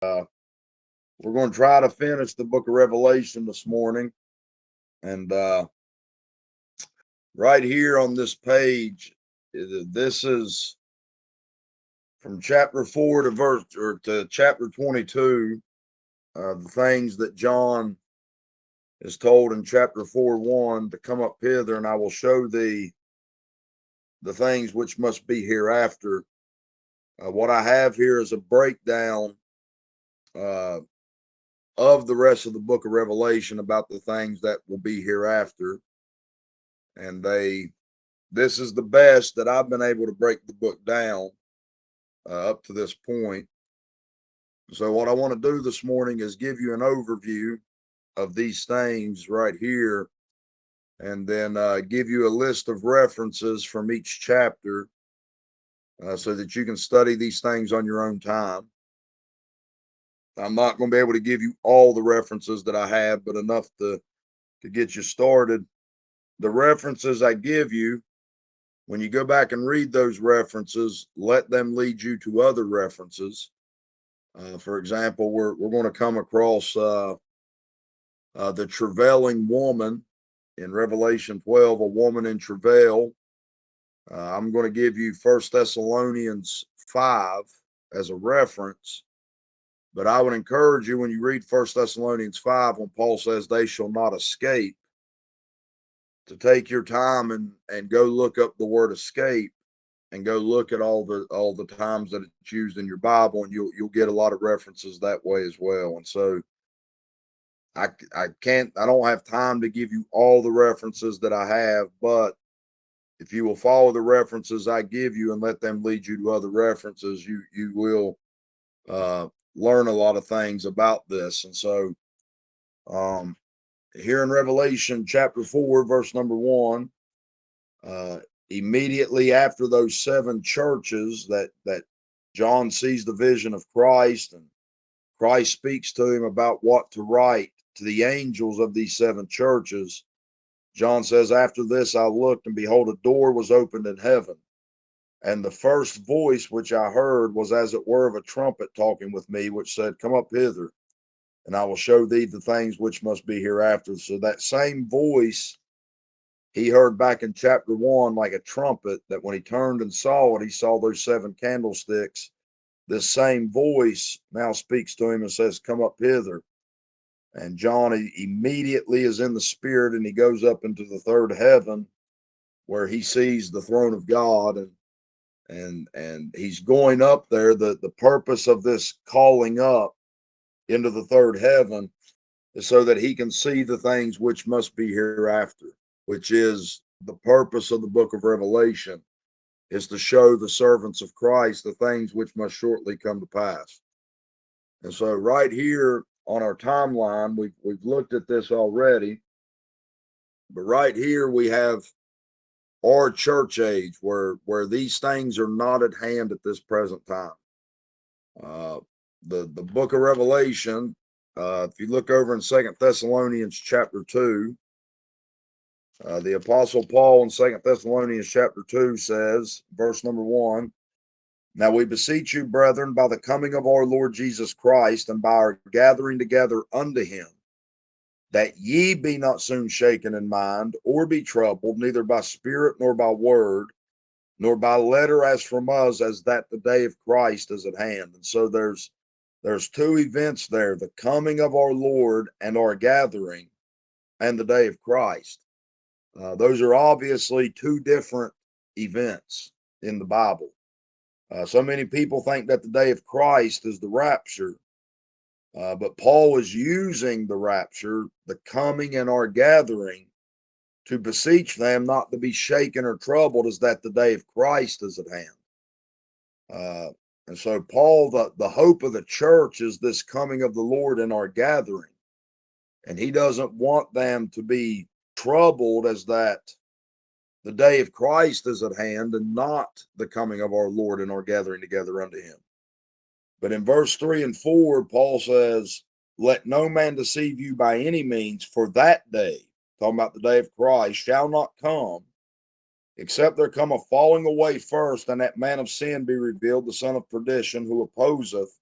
We're going to try to finish the book of Revelation this morning. And right here on this page, this is from chapter 4 to chapter 22. The things that John is told in chapter 4:1 to come up hither, and I will show thee the things which must be hereafter. What I have here is a breakdown uh, of the rest of the book of Revelation about the things that will be hereafter. And this is the best that I've been able to break the book down up to this point. So what I want to do this morning is give you an overview of these things right here, and then give you a list of references from each chapter so that you can study these things on your own time. I'm not going to be able to give you all the references that I have, but enough to get you started. The references I give you, when you go back and read those references, let them lead you to other references. For example, we're going to come across the travailing woman in Revelation 12, a woman in travail. I'm going to give you 1 Thessalonians 5 as a reference. But I would encourage you, when you read 1 Thessalonians 5, when Paul says they shall not escape, to take your time and go look up the word escape, and go look at all the times that it's used in your Bible, and you'll get a lot of references that way as well. And so I don't have time to give you all the references that I have, but if you will follow the references I give you and let them lead you to other references, you will learn a lot of things about this. And so here in Revelation chapter 4, verse number 1, immediately after those seven churches that John sees the vision of Christ, and Christ speaks to him about what to write to the angels of these seven churches. John says, after this I looked, and behold, a door was opened in heaven. And the first voice which I heard was as it were of a trumpet talking with me, which said, come up hither, and I will show thee the things which must be hereafter. So that same voice he heard back in chapter 1, like a trumpet, that when he turned and saw it, he saw those seven candlesticks. This same voice now speaks to him and says, come up hither. And John immediately is in the spirit, and he goes up into the third heaven, where he sees the throne of God, and he's going up there. The purpose of this calling up into the third heaven is so that he can see the things which must be hereafter, which is the purpose of the book of Revelation, is to show the servants of Christ the things which must shortly come to pass. And so right here on our timeline, we've looked at this already, but right here we have our church age, where these things are not at hand at this present time. The book of Revelation, if you look over in 2 Thessalonians chapter 2, the Apostle Paul in 2 Thessalonians chapter 2 says, verse number 1, now we beseech you, brethren, by the coming of our Lord Jesus Christ, and by our gathering together unto him, that ye be not soon shaken in mind, or be troubled, neither by spirit, nor by word, nor by letter as from us, as that the day of Christ is at hand. And so there's two events there, the coming of our Lord and our gathering, and the day of Christ. Those are obviously two different events in the Bible. So many people think that the day of Christ is the rapture, but Paul is using the rapture, the coming and our gathering, to beseech them not to be shaken or troubled, as that the day of Christ is at hand. And so Paul, the hope of the church is this coming of the Lord and our gathering. And he doesn't want them to be troubled, as that the day of Christ is at hand, and not the coming of our Lord and our gathering together unto him. But in verse 3 and 4, Paul says, let no man deceive you by any means, for that day, talking about the day of Christ, shall not come, except there come a falling away first, and that man of sin be revealed, the son of perdition, who opposeth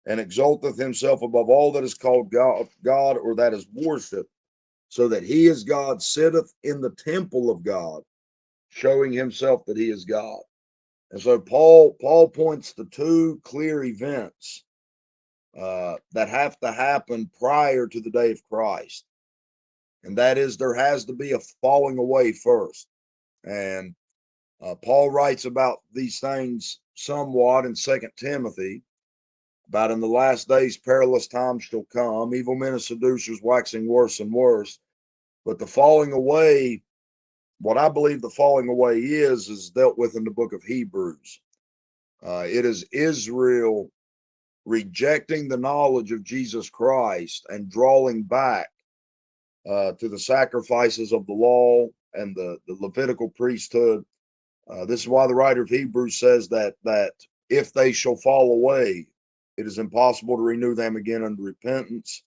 and exalteth himself above all that is called God or that is worshipped, so that he is God, sitteth in the temple of God, showing himself that he is God. And so Paul points to two clear events that have to happen prior to the day of Christ. And that is, there has to be a falling away first. And Paul writes about these things somewhat in 2 Timothy, about in the last days perilous times shall come, evil men and seducers waxing worse and worse. But the falling away, what I believe the falling away is dealt with in the book of Hebrews. It is Israel rejecting the knowledge of Jesus Christ and drawing back to the sacrifices of the law and the Levitical priesthood. This is why the writer of Hebrews says that if they shall fall away, it is impossible to renew them again unto repentance.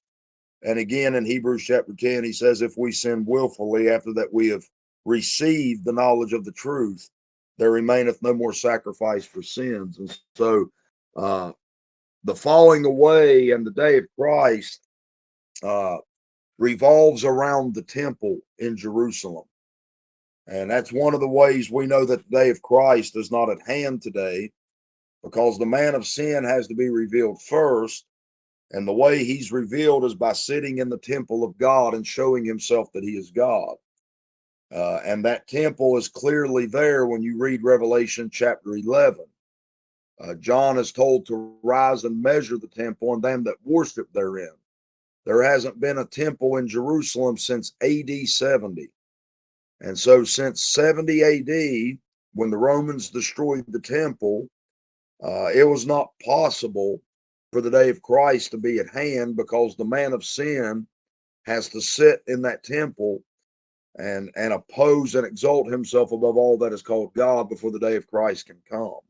And again in Hebrews chapter 10, he says, if we sin willfully after that we have received the knowledge of the truth, there remaineth no more sacrifice for sins. And so the falling away and the day of Christ revolves around the temple in Jerusalem. And that's one of the ways we know that the day of Christ is not at hand today, because the man of sin has to be revealed first. And the way he's revealed is by sitting in the temple of God and showing himself that he is God. And that temple is clearly there when you read Revelation chapter 11. John is told to rise and measure the temple and them that worship therein. There hasn't been a temple in Jerusalem since AD 70. And so since 70 AD, when the Romans destroyed the temple, it was not possible for the day of Christ to be at hand, because the man of sin has to sit in that temple and oppose and exalt himself above all that is called God before the day of Christ can come.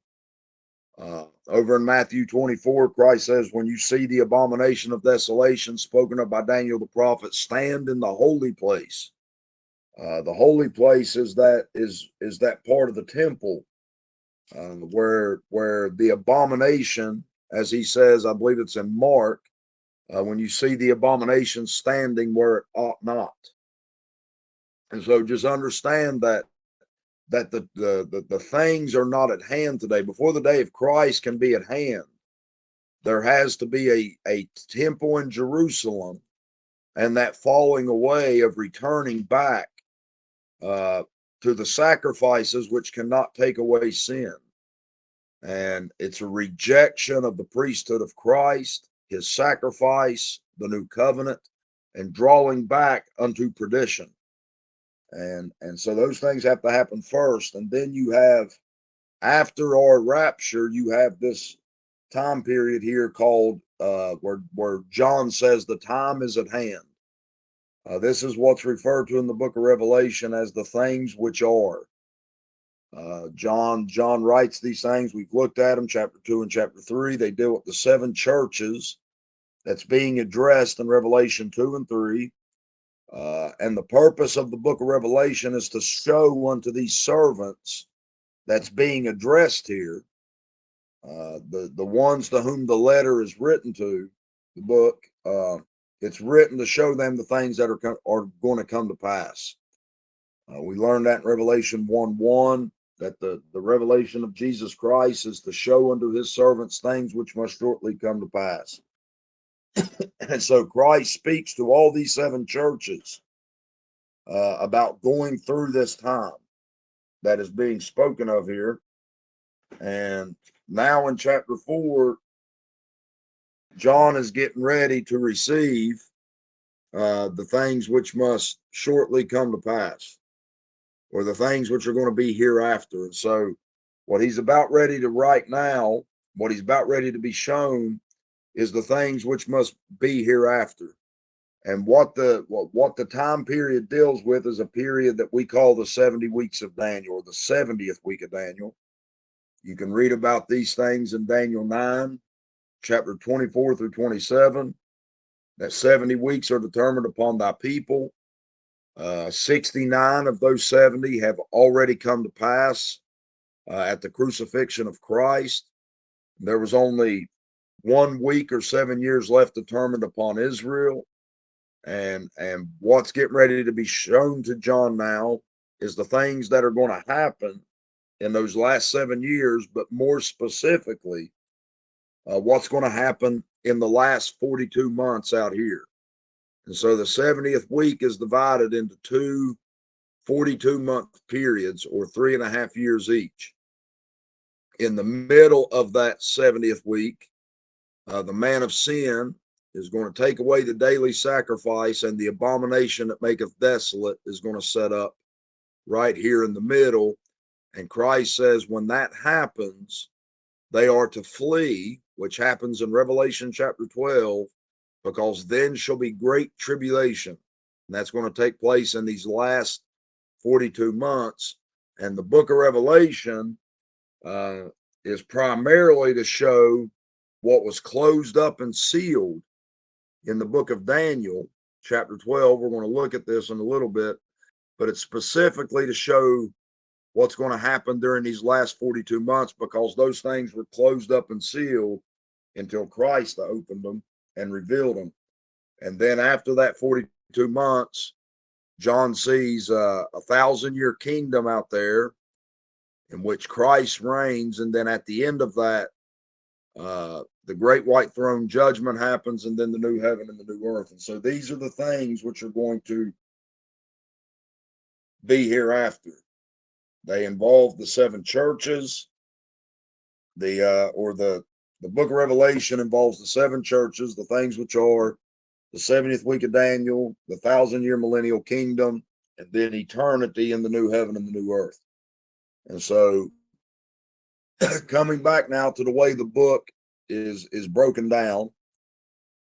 Over in Matthew 24, Christ says, when you see the abomination of desolation spoken of by Daniel the prophet, stand in the holy place. The holy place is that part of the temple where the abomination, as he says, I believe it's in Mark, when you see the abomination standing where it ought not. And so just understand that the things are not at hand today. Before the day of Christ can be at hand, there has to be a temple in Jerusalem, and that falling away of returning back to the sacrifices which cannot take away sin. And it's a rejection of the priesthood of Christ, his sacrifice, the new covenant, and drawing back unto perdition. And so those things have to happen first. And then you have, after our rapture, you have this time period here called where John says the time is at hand. This is what's referred to in the book of Revelation as the things which are. John writes these things. We've looked at them, chapter 2 and chapter 3. They deal with the seven churches that's being addressed in Revelation 2 and 3. And the purpose of the book of Revelation is to show unto these servants that's being addressed here, the ones to whom the letter is written to, the book, it's written to show them the things that are going to come to pass. We learned that in Revelation 1:1, that the revelation of Jesus Christ is to show unto his servants things which must shortly come to pass. And so Christ speaks to all these seven churches about going through this time that is being spoken of here. And now in chapter 4, John is getting ready to receive the things which must shortly come to pass, or the things which are going to be hereafter. And so what he's about ready to write now, what he's about ready to be shown, is the things which must be hereafter. And what the time period deals with is a period that we call the 70 weeks of Daniel, or the 70th week of Daniel. You can read about these things in Daniel 9, chapter 24 through 27. That 70 weeks are determined upon thy people. 69 of those 70 have already come to pass at the crucifixion of Christ. There was only 1 week or 7 years left determined upon Israel. And what's getting ready to be shown to John now is the things that are going to happen in those last 7 years, but more specifically, what's going to happen in the last 42 months out here. And so the 70th week is divided into two 42-month periods, or 3.5 years each. In the middle of that 70th week, the man of sin is going to take away the daily sacrifice, and the abomination that maketh desolate is going to set up right here in the middle. And Christ says when that happens, they are to flee, which happens in Revelation chapter 12, because then shall be great tribulation. And that's going to take place in these last 42 months. And the book of Revelation is primarily to show what was closed up and sealed in the book of Daniel, chapter 12. We're going to look at this in a little bit, but it's specifically to show what's going to happen during these last 42 months, because those things were closed up and sealed until Christ opened them and revealed them. And then after that 42 months, John sees a 1,000-year kingdom out there in which Christ reigns. And then at the end of that, the great white throne judgment happens, and then the new heaven and the new earth. And so these are the things which are going to be hereafter. They involve the seven churches. The book of Revelation involves the seven churches, the things which are the 70th week of Daniel, the 1,000-year millennial kingdom, and then eternity in the new heaven and the new earth. And so coming back now to the way the book is broken down,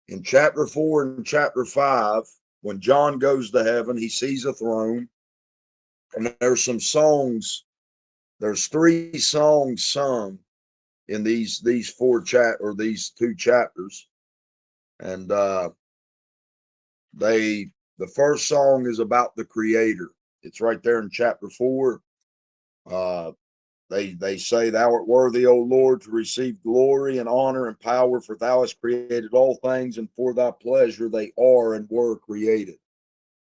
in chapter 4 and chapter 5, when John goes to heaven, he sees a throne, and there's some songs. There's 3 songs sung in these these two chapters, and the first song is about the Creator. It's right there in chapter 4. They say, "Thou art worthy, O Lord, to receive glory and honor and power, for thou hast created all things, and for thy pleasure they are and were created."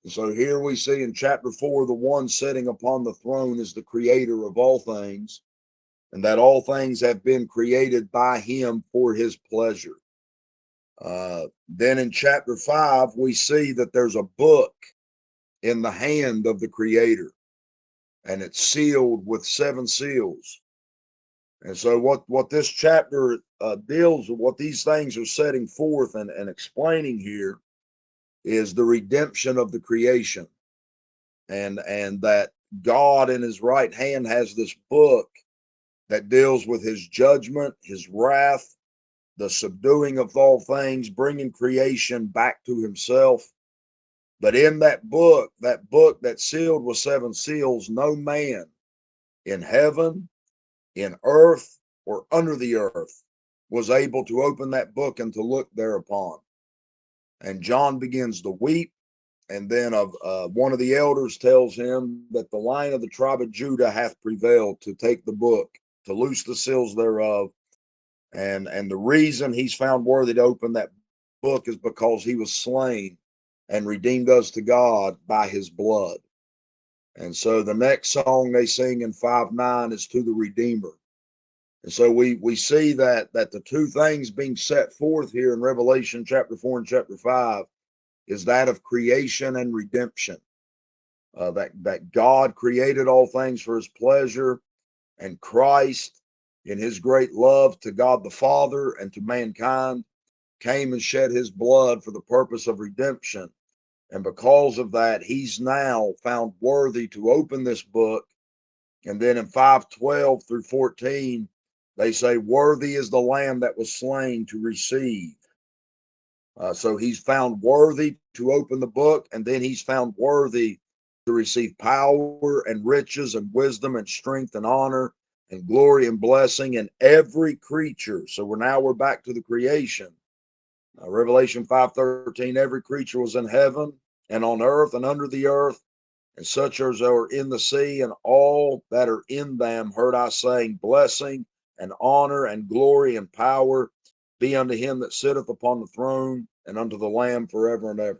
And so here we see in chapter 4, the one sitting upon the throne is the creator of all things, and that all things have been created by him for his pleasure. Then in chapter 5, we see that there's a book in the hand of the creator, and it's sealed with 7 seals. And so what this chapter deals with, what these things are setting forth and explaining here, is the redemption of the creation, and that God in his right hand has this book that deals with his judgment, his wrath, the subduing of all things, bringing creation back to himself. But in that book that's sealed with 7 seals, no man in heaven, in earth, or under the earth was able to open that book and to look thereupon. And John begins to weep. And then one of the elders tells him that the Lion of the tribe of Judah hath prevailed to take the book, to loose the seals thereof. And the reason he's found worthy to open that book is because he was slain and redeemed us to God by his blood. And so the next song they sing in 5:9 is to the Redeemer. And so we see that the two things being set forth here in Revelation chapter 4 and chapter 5 is that of creation and redemption. That God created all things for his pleasure, and Christ, in his great love to God the Father and to mankind, came and shed his blood for the purpose of redemption. And because of that, he's now found worthy to open this book. And then in 5:12 through 14, they say, "Worthy is the Lamb that was slain to receive." So he's found worthy to open the book, and then he's found worthy to receive power and riches and wisdom and strength and honor and glory and blessing in every creature. So we're back to the creation. Revelation 5:13, every creature was in heaven and on earth and under the earth, and such as are in the sea, and all that are in them heard I saying, blessing and honor and glory and power be unto him that sitteth upon the throne and unto the Lamb forever and ever.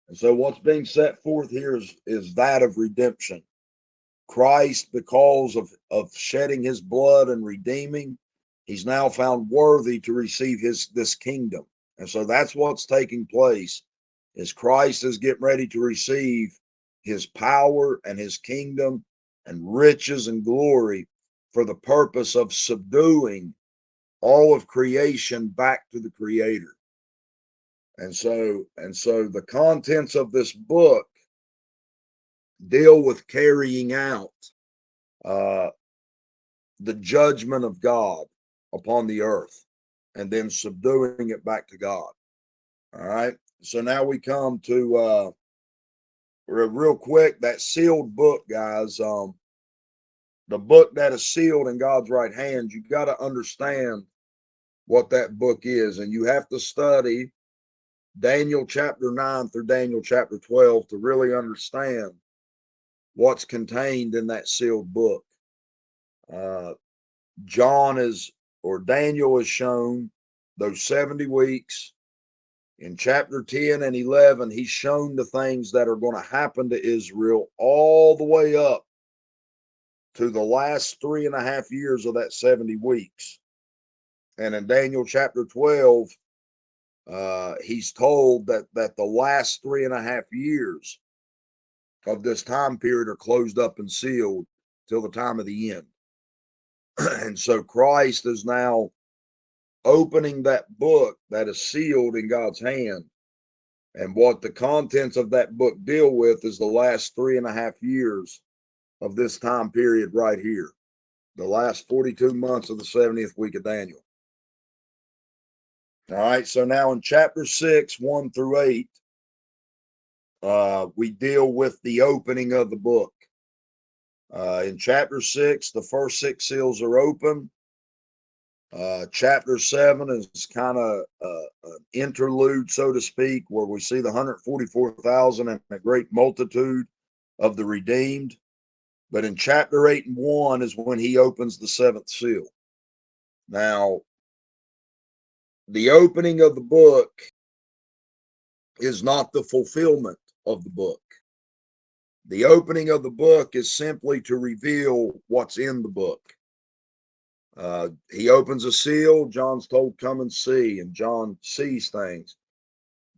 And so what's being set forth here is that of redemption. Christ, because of shedding his blood and redeeming, he's now found worthy to receive this kingdom. And so that's what's taking place, is Christ is getting ready to receive his power and his kingdom and riches and glory for the purpose of subduing all of creation back to the Creator. And so the contents of this book deal with carrying out uh, the judgment of God upon the earth and then subduing it back to God. All right. So now we come to real quick, that sealed book, guys. The book that is sealed in God's right hand, you got to understand what that book is. And you have to study Daniel chapter 9 through Daniel chapter 12 to really understand what's contained in that sealed book. Daniel is shown those 70 weeks. In chapter 10 and 11, he's shown the things that are going to happen to Israel all the way up to the last 3.5 years of that 70 weeks. And in Daniel chapter 12, he's told that the last 3.5 years of this time period are closed up and sealed till the time of the end. And so Christ is now opening that book that is sealed in God's hand. And what the contents of that book deal with is the last 3.5 years of this time period right here, the last 42 months of the 70th week of Daniel. All right, so now in chapter 6, 1 through 8, we deal with the opening of the book. In chapter 6, the first 6 seals are open. Chapter 7 is kind of an interlude, so to speak, where we see the 144,000 and a great multitude of the redeemed. But in chapter 8 and 1 is when he opens the 7th seal. Now, the opening of the book is not the fulfillment of the book. The opening of the book is simply to reveal what's in the book. He opens a seal. John's told, come and see, and John sees things.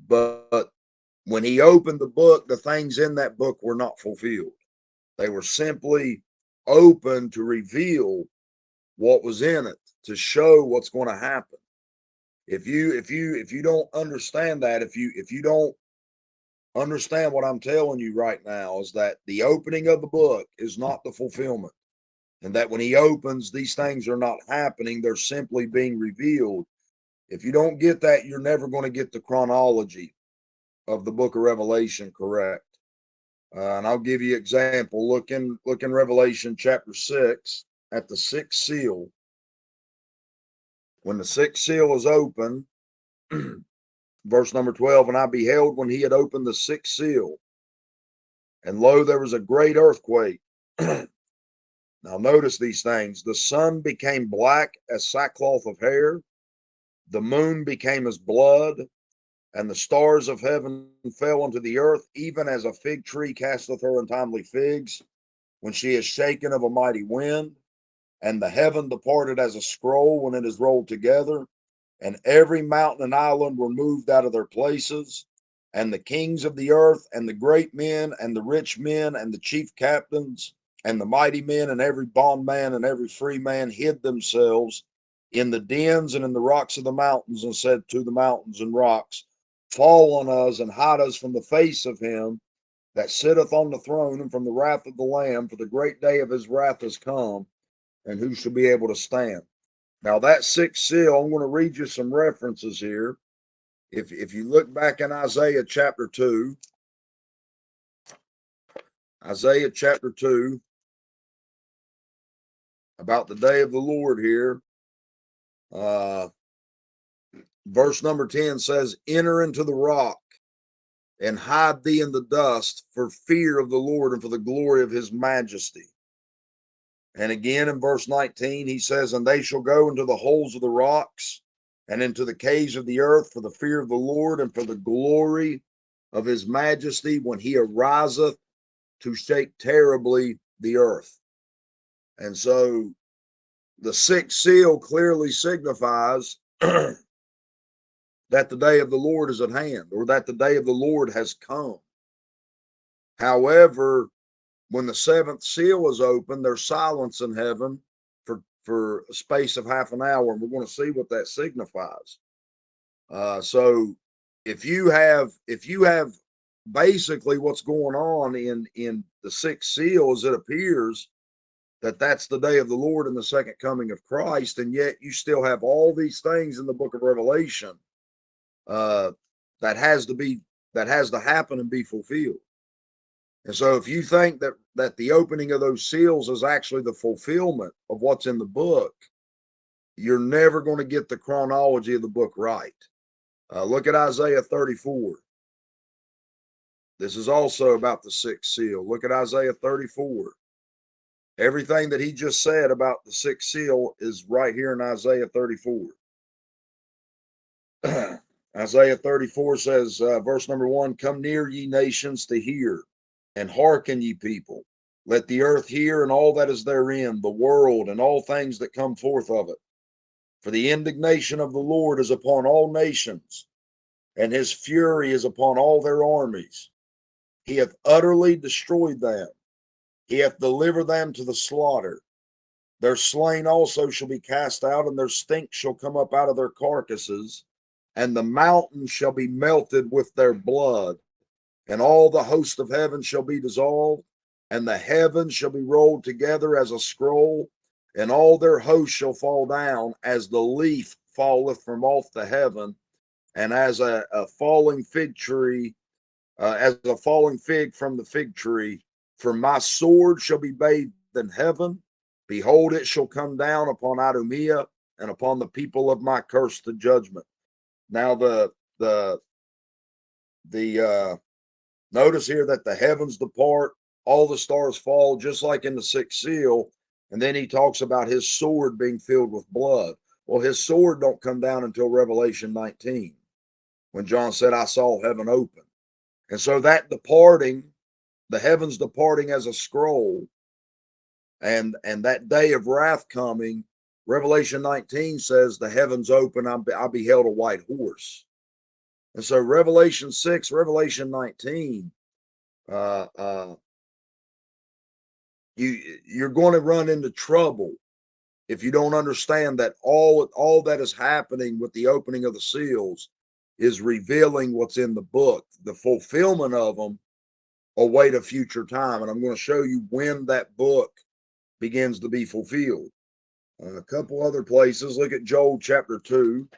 But when he opened the book, the things in that book were not fulfilled. They were simply open to reveal what was in it, to show what's going to happen. If you don't understand that, if you don't understand what I'm telling you right now, is that the opening of the book is not the fulfillment. And that when he opens, these things are not happening. They're simply being revealed. If you don't get that, you're never going to get the chronology of the book of Revelation correct. And I'll give you an example. Look in Revelation chapter 6 at the 6th seal. When the 6th seal is open, verse number 12, and I beheld when he had opened the 6th seal, and lo, there was a great earthquake. Now notice these things. The sun became black as sackcloth of hair. The moon became as blood, and the stars of heaven fell unto the earth, even as a fig tree casteth her untimely figs, when she is shaken of a mighty wind. And the heaven departed as a scroll when it is rolled together, and every mountain and island were moved out of their places. And the kings of the earth, and the great men, and the rich men, and the chief captains, and the mighty men, and every bondman, and every free man hid themselves in the dens and in the rocks of the mountains, and said to the mountains and rocks, fall on us and hide us from the face of him that sitteth on the throne and from the wrath of the Lamb, for the great day of his wrath is come, and who shall be able to stand? Now that 6th seal, I'm going to read you some references here. If you look back in Isaiah chapter 2, about the day of the Lord here, verse number 10 says, enter into the rock and hide thee in the dust for fear of the Lord and for the glory of his majesty. And again in verse 19, he says, and they shall go into the holes of the rocks and into the caves of the earth for the fear of the Lord and for the glory of his majesty when he ariseth to shake terribly the earth. And so the sixth seal clearly signifies that the day of the Lord is at hand, or that the day of the Lord has come. However, when the seventh seal is open, there's silence in heaven for a space of half an hour, and we're going to see what that signifies. So if you have basically what's going on in the sixth seal, is it appears that that's the day of the Lord and the second coming of Christ, and yet you still have all these things in the book of Revelation that has to happen and be fulfilled. And so if you think that the opening of those seals is actually the fulfillment of what's in the book, you're never going to get the chronology of the book right. Look at Isaiah 34. This is also about the sixth seal. Look at Isaiah 34. Everything that he just said about the sixth seal is right here in Isaiah 34. Isaiah 34 says, verse number 1, come near, ye nations, to hear, and hearken, ye people. Let the earth hear, and all that is therein, the world, and all things that come forth of it. For the indignation of the Lord is upon all nations, and his fury is upon all their armies. He hath utterly destroyed them. He hath delivered them to the slaughter. Their slain also shall be cast out, and their stink shall come up out of their carcasses, and the mountains shall be melted with their blood, and all the host of heaven shall be dissolved, and the heavens shall be rolled together as a scroll, and all their hosts shall fall down as the leaf falleth from off the heaven, and as a falling fig tree, as a falling fig from the fig tree. For my sword shall be bathed in heaven. Behold, it shall come down upon Idumea and upon the people of my curse to judgment. Now the notice here that the heavens depart, all the stars fall, just like in the sixth seal. And then he talks about his sword being filled with blood. Well, his sword don't come down until Revelation 19, when John said, I saw heaven open. And so that departing, the heavens departing as a scroll, and that day of wrath coming, Revelation 19 says the heavens open, I beheld a white horse. And so Revelation 6, Revelation 19, you're going to run into trouble if you don't understand that all that is happening with the opening of the seals is revealing what's in the book. The fulfillment of them await a future time, and I'm going to show you when that book begins to be fulfilled. A couple other places. Look at Joel chapter 2.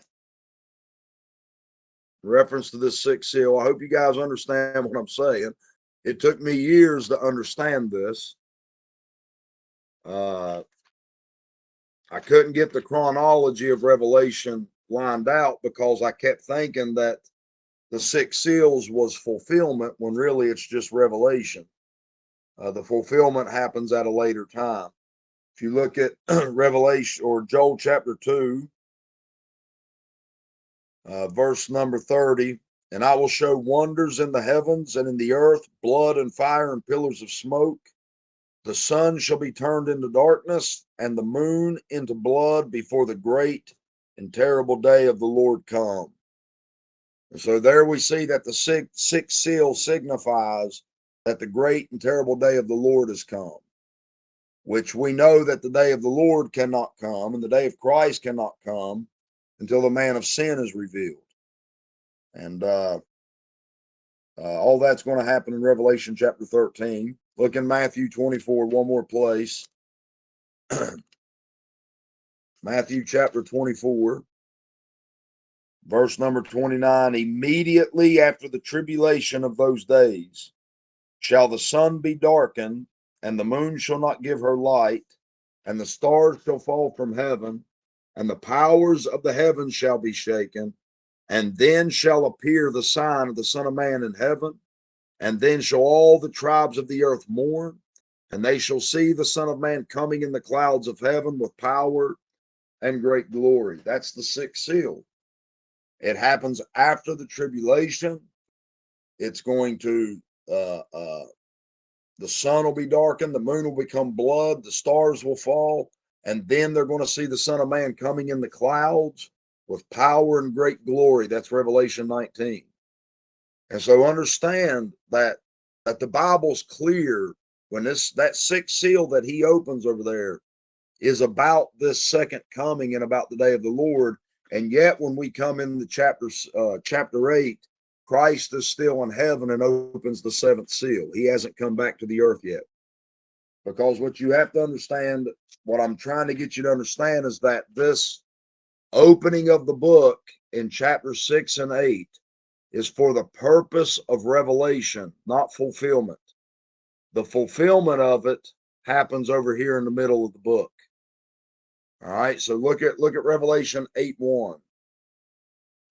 Reference to this sixth seal. I hope you guys understand what I'm saying. It took me years to understand this. I couldn't get the chronology of Revelation lined out because I kept thinking that the six seals was fulfillment when really it's just revelation. The fulfillment happens at a later time. If you look at Revelation or Joel chapter 2, verse number 30, and I will show wonders in the heavens and in the earth, blood and fire and pillars of smoke. The sun shall be turned into darkness and the moon into blood before the great and terrible day of the Lord come. And so there we see that the sixth seal signifies that the great and terrible day of the Lord has come, which we know that the day of the Lord cannot come and the day of Christ cannot come until the man of sin is revealed. And all that's going to happen in Revelation chapter 13. Look in Matthew 24, one more place. Matthew chapter 24, verse number 29. Immediately after the tribulation of those days shall the sun be darkened, and the moon shall not give her light, and the stars shall fall from heaven, and the powers of the heavens shall be shaken. And then shall appear the sign of the Son of Man in heaven. And then shall all the tribes of the earth mourn, and they shall see the Son of Man coming in the clouds of heaven with power and great glory. That's the sixth seal. It happens after the tribulation. It's going to, the sun will be darkened, the moon will become blood, the stars will fall, and then they're going to see the Son of Man coming in the clouds with power and great glory. That's Revelation 19. And so understand that the Bible's clear when that sixth seal that he opens over there is about this second coming and about the day of the Lord. And yet when we come into chapter 8, Christ is still in heaven and opens the seventh seal. He hasn't come back to the earth yet. Because what you have to understand, what I'm trying to get you to understand, is that this opening of the book in chapter 6 and 8 is for the purpose of revelation, not fulfillment. The fulfillment of it happens over here in the middle of the book. All right, so look at Revelation 8:1.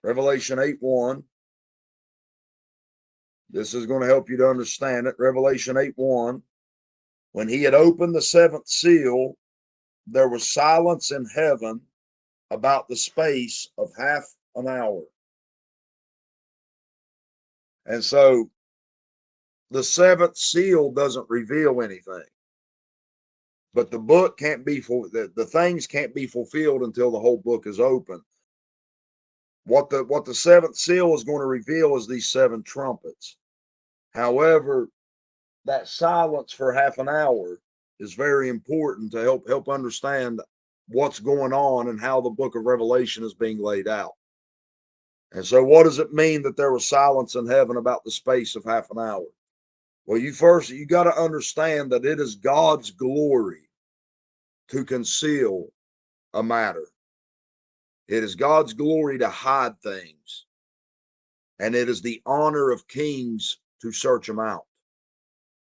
Revelation 8:1. This is going to help you to understand it. Revelation 8:1. When he had opened the seventh seal, there was silence in heaven about the space of half an hour. And so the seventh seal doesn't reveal anything. But the book can't be the things can't be fulfilled until the whole book is open. What the seventh seal is going to reveal is these seven trumpets. However, that silence for half an hour is very important to help understand what's going on and how the book of Revelation is being laid out. And so what does it mean that there was silence in heaven about the space of half an hour? Well, you got to understand that it is God's glory to conceal a matter. It is God's glory to hide things. And it is the honor of kings to search them out.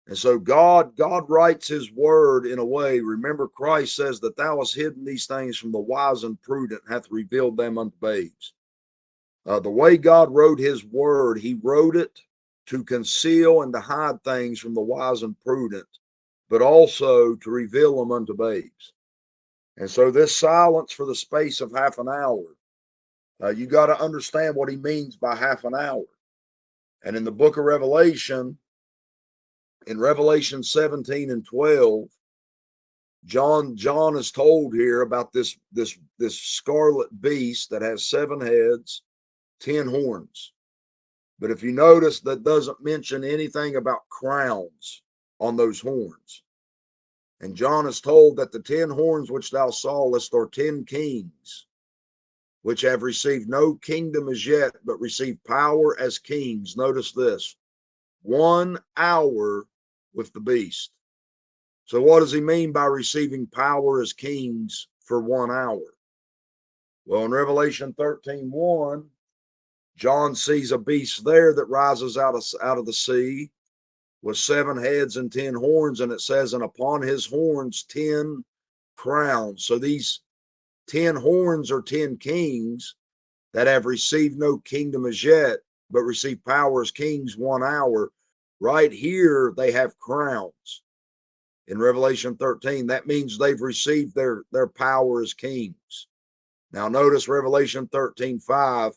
And so God writes his word in a way. Remember, Christ says that thou hast hidden these things from the wise and prudent, hath revealed them unto babes. The way God wrote his word, he wrote it to conceal and to hide things from the wise and prudent, but also to reveal them unto babes. And so this silence for the space of half an hour, you got to understand what he means by half an hour. And in the book of Revelation, in Revelation 17 and 12, John is told here about this scarlet beast that has 7 heads, 10 horns. But if you notice, that doesn't mention anything about crowns on those horns. And John is told that the 10 horns which thou sawest are 10 kings, which have received no kingdom as yet, but receive power as kings. Notice this, 1 hour with the beast. So what does he mean by receiving power as kings for 1 hour? Well, in Revelation 13:1, John sees a beast there that rises out of the sea with 7 heads and 10 horns, and it says, and upon his horns 10 crowns. So these 10 horns are 10 kings that have received no kingdom as yet, but receive power as kings 1 hour. Right here, they have crowns. In Revelation 13, that means they've received their power as kings. Now notice Revelation 13:5,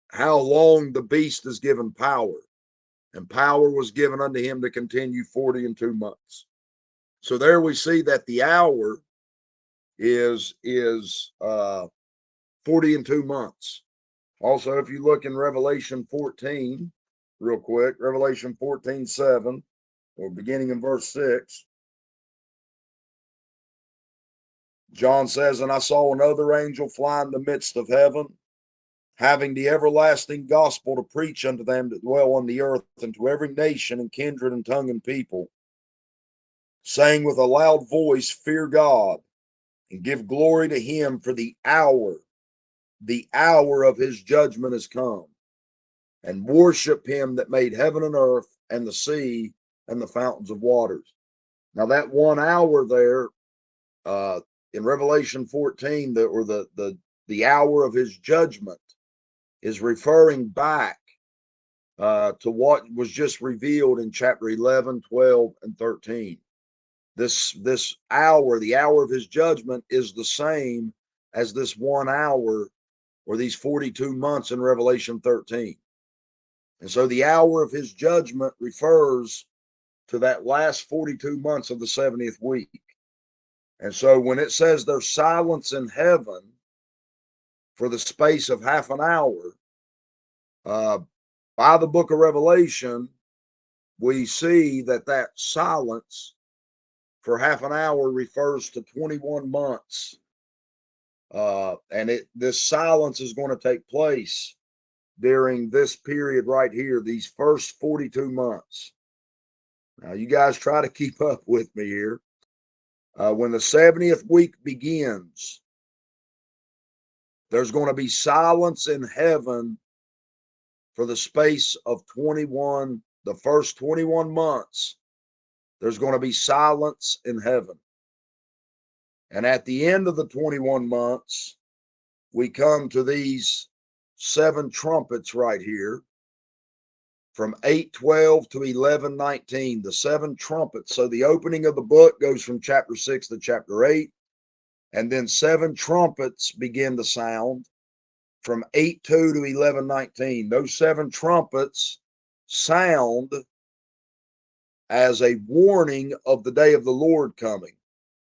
how long the beast is given power. And power was given unto him to continue 40 months. So there we see that the hour is 40 months. Also, if you look in Revelation 14, real quick, Revelation 14:7, or beginning in verse 6, John says, and I saw another angel fly in the midst of heaven, having the everlasting gospel to preach unto them that dwell on the earth, and to every nation and kindred and tongue and people, saying with a loud voice, fear God, and give glory to him, for the hour of his judgment is come, and worship him that made heaven and earth and the sea and the fountains of waters. Now that 1 hour there, in Revelation 14, the hour of his judgment is referring back to what was just revealed in chapter 11, 12, and 13. This hour, the hour of his judgment, is the same as this 1 hour or these 42 months in Revelation 13. And so the hour of his judgment refers to that last 42 months of the 70th week. And so when it says there's silence in heaven for the space of half an hour, by the book of Revelation, we see that that silence for half an hour refers to 21 months. And this silence is going to take place during this period right here, these first 42 months. Now, you guys try to keep up with me here. When the 70th week begins, there's going to be silence in heaven for the space of the first 21 months. There's going to be silence in heaven. And at the end of the 21 months, we come to these 7 trumpets right here from 8:12 to 11:19, the 7 trumpets. So the opening of the book goes from chapter 6 to chapter 8, and then 7 trumpets begin to sound from 8:2 to 11:19. Those 7 trumpets sound as a warning of the day of the Lord coming,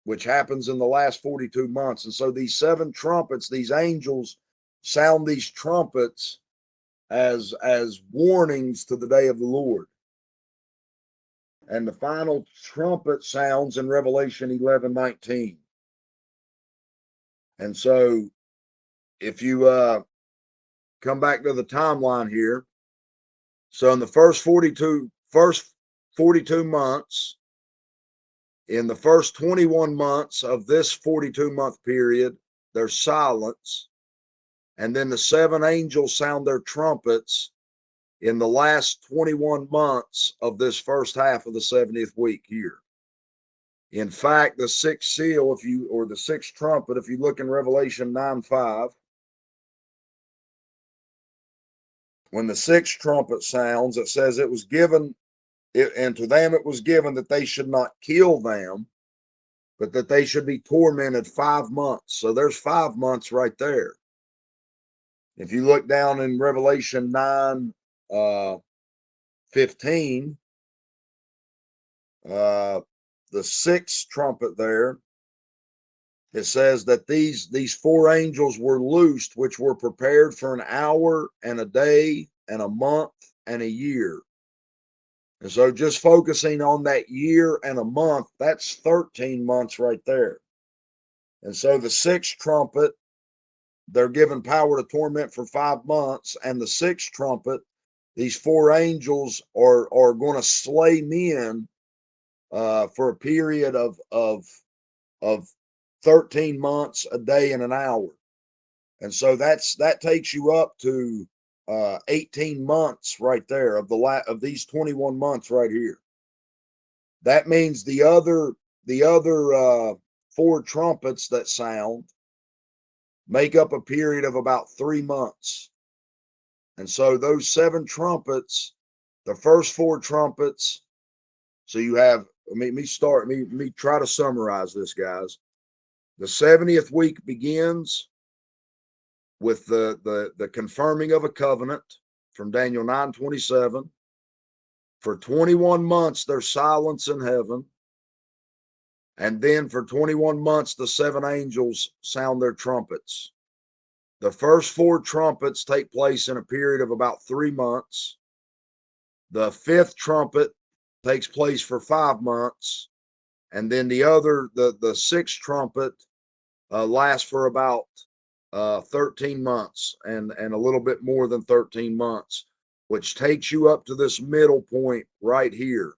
which happens in the last 42 months. And so these 7 trumpets, these angels sound these trumpets as warnings to the day of the Lord. And the final trumpet sounds in Revelation 11:19. And so if you come back to the timeline here, so in the first 42 months, in the first 21 months of this 42-month period, there's silence. And then the 7 angels sound their trumpets in the last 21 months of this first half of the 70th week here. In fact, the 6th seal, or the 6th trumpet, if you look in Revelation 9:5, when the 6th trumpet sounds, it says it was given, and to them it was given that they should not kill them, but that they should be tormented 5 months. So there's 5 months right there. If you look down in Revelation 9:15, the 6th trumpet there, it says that these 4 angels were loosed, which were prepared for an hour and a day and a month and a year. And so just focusing on that year and a month, that's 13 months right there. And so the 6th trumpet, they're given power to torment for 5 months. And the 6th trumpet, these 4 angels are going to slay men for a period of 13 months, a day, and an hour. And so that takes you up to 18 months right there of these 21 months right here. That means the other 4 trumpets that sound make up a period of about 3 months. And so those 7 trumpets, the first 4 trumpets, so you have, let me try to summarize this, guys. The 70th week begins with the confirming of a covenant from Daniel 9:27. For 21 months, there's silence in heaven. And then for 21 months, the 7 angels sound their trumpets. The first 4 trumpets take place in a period of about 3 months. The 5th trumpet takes place for 5 months. And then the 6th trumpet lasts for about 13 months and a little bit more than 13 months, which takes you up to this middle point right here.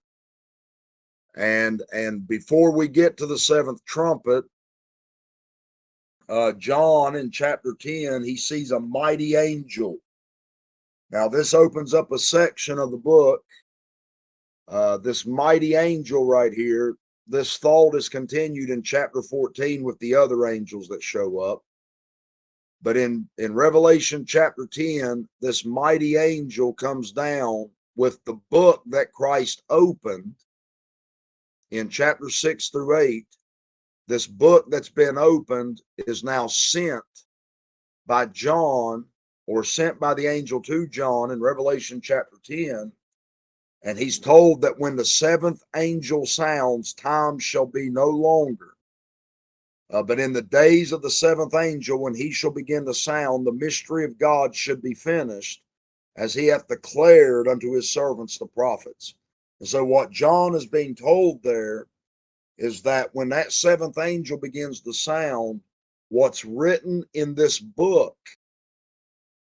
And before we get to the 7th trumpet, John in chapter 10, he sees a mighty angel. Now this opens up a section of the book. This mighty angel right here, this thought is continued in chapter 14 with the other angels that show up. But in Revelation chapter 10, this mighty angel comes down with the book that Christ opened in chapter 6 through 8. This book that's been opened is now sent by John, or sent by the angel to John in Revelation chapter 10. And he's told that when the seventh angel sounds, time shall be no longer. But in the days of the seventh angel, when he shall begin to sound, the mystery of God should be finished, as he hath declared unto his servants the prophets. And so what John is being told there is that when that seventh angel begins to sound, what's written in this book,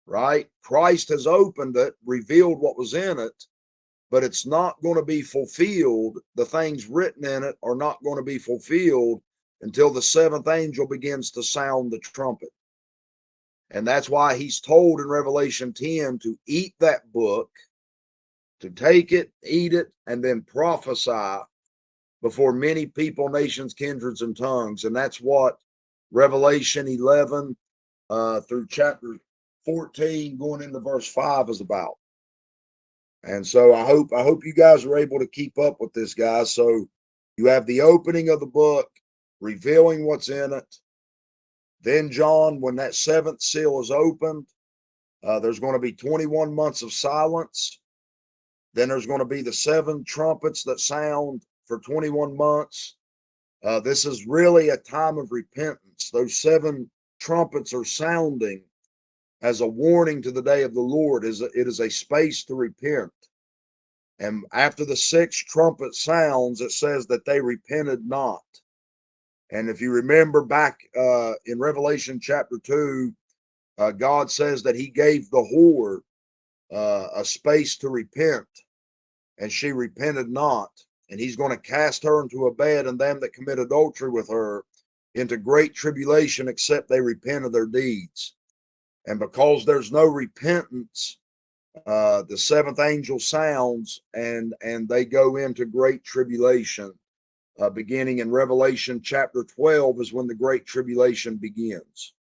right? Christ has opened it, revealed what was in it, but it's not going to be fulfilled. The things written in it are not going to be fulfilled until the seventh angel begins to sound the trumpet. And that's why he's told in Revelation 10 to eat that book, to take it, eat it, and then prophesy before many people, nations, kindreds, and tongues. And that's what Revelation 11 through chapter 14 going into verse 5 is about. And so I hope you guys are able to keep up with this, guys. So you have the opening of the book, revealing what's in it. Then John, when that seventh seal is opened, there's going to be 21 months of silence. Then there's going to be the seven trumpets that sound for 21 months. This is really a time of repentance. Those seven trumpets are sounding as a warning to the day of the Lord. It is a space to repent. And after the sixth trumpet sounds, it says that they repented not. And if you remember back in Revelation chapter 2, God says that he gave the whore a space to repent, and she repented not. And he's going to cast her into a bed, and them that commit adultery with her into great tribulation, except they repent of their deeds. And because there's no repentance, the seventh angel sounds, and they go into great tribulation. Beginning in Revelation chapter 12 is when the great tribulation begins.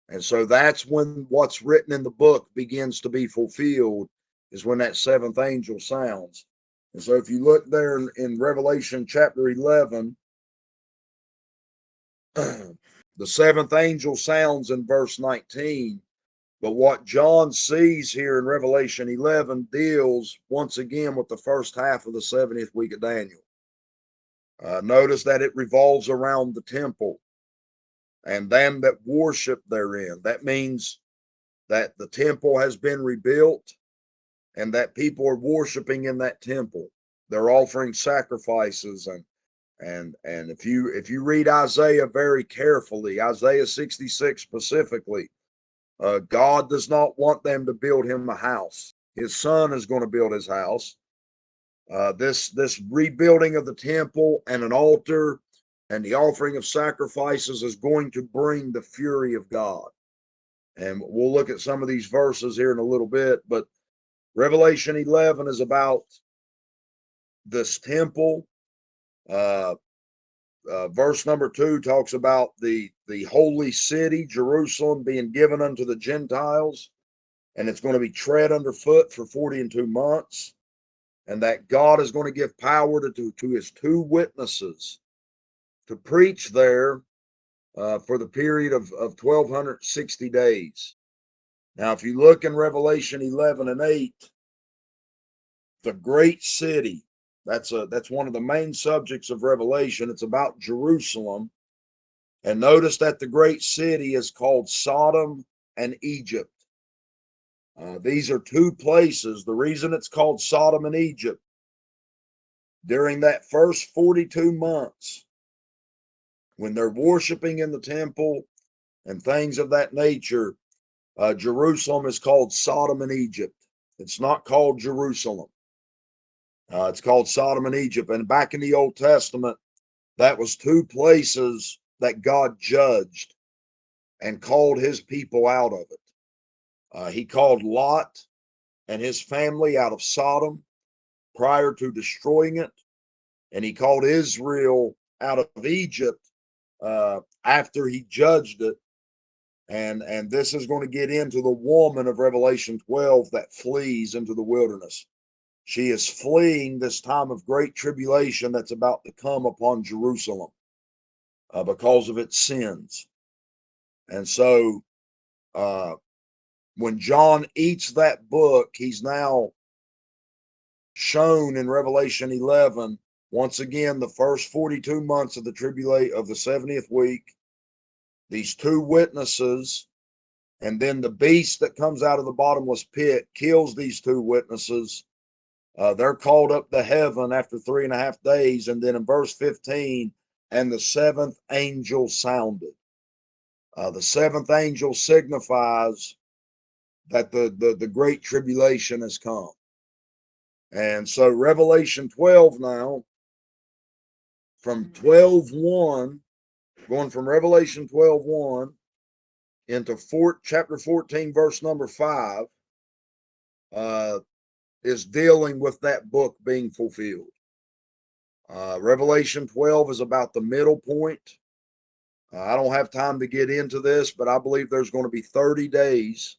And so that's when what's written in the book begins to be fulfilled, is when that seventh angel sounds. And so if you look there in Revelation chapter 11, the seventh angel sounds in verse 19. But what John sees here in Revelation 11 deals once again with the first half of the 70th week of Daniel. Notice that it revolves around the temple and them that worship therein. That means that the temple has been rebuilt and that people are worshiping in that temple. They're offering sacrifices, and if you read Isaiah very carefully, Isaiah 66 specifically, God does not want them to build him a house. His son is going to build his house. This rebuilding of the temple and an altar and the offering of sacrifices is going to bring the fury of God. And we'll look at some of these verses here in a little bit, but Revelation 11 is about this temple. Verse number 2 talks about the holy city, Jerusalem, being given unto the Gentiles, and it's going to be tread underfoot for 42 months. And that God is going to give power to his two witnesses to preach there for the period of 1260 days. Now, if you look in Revelation 11 and 8, the great city, that's one of the main subjects of Revelation. It's about Jerusalem. And notice that the great city is called Sodom and Egypt. These are two places. The reason it's called Sodom and Egypt, during that first 42 months, when they're worshiping in the temple and things of that nature, Jerusalem is called Sodom and Egypt. It's not called Jerusalem. It's called Sodom and Egypt. And back in the Old Testament, that was two places that God judged and called his people out of it. He called Lot and his family out of Sodom prior to destroying it. And he called Israel out of Egypt after he judged it. And this is going to get into the woman of Revelation 12 that flees into the wilderness. She is fleeing this time of great tribulation that's about to come upon Jerusalem because of its sins. And so when John eats that book, he's now shown in Revelation 11, once again, the first 42 months of the tribulation of the 70th week, these two witnesses, and then the beast that comes out of the bottomless pit kills these two witnesses. They're called up to heaven after 3.5 days. And then in verse 15, and the seventh angel sounded. The seventh angel signifies that the great tribulation has come. And so Revelation 12 now, from 12:1, going from Revelation 12:1 into chapter 14, verse number 5, is dealing with that book being fulfilled. Revelation 12 is about the middle point. I don't have time to get into this, but I believe there's going to be 30 days.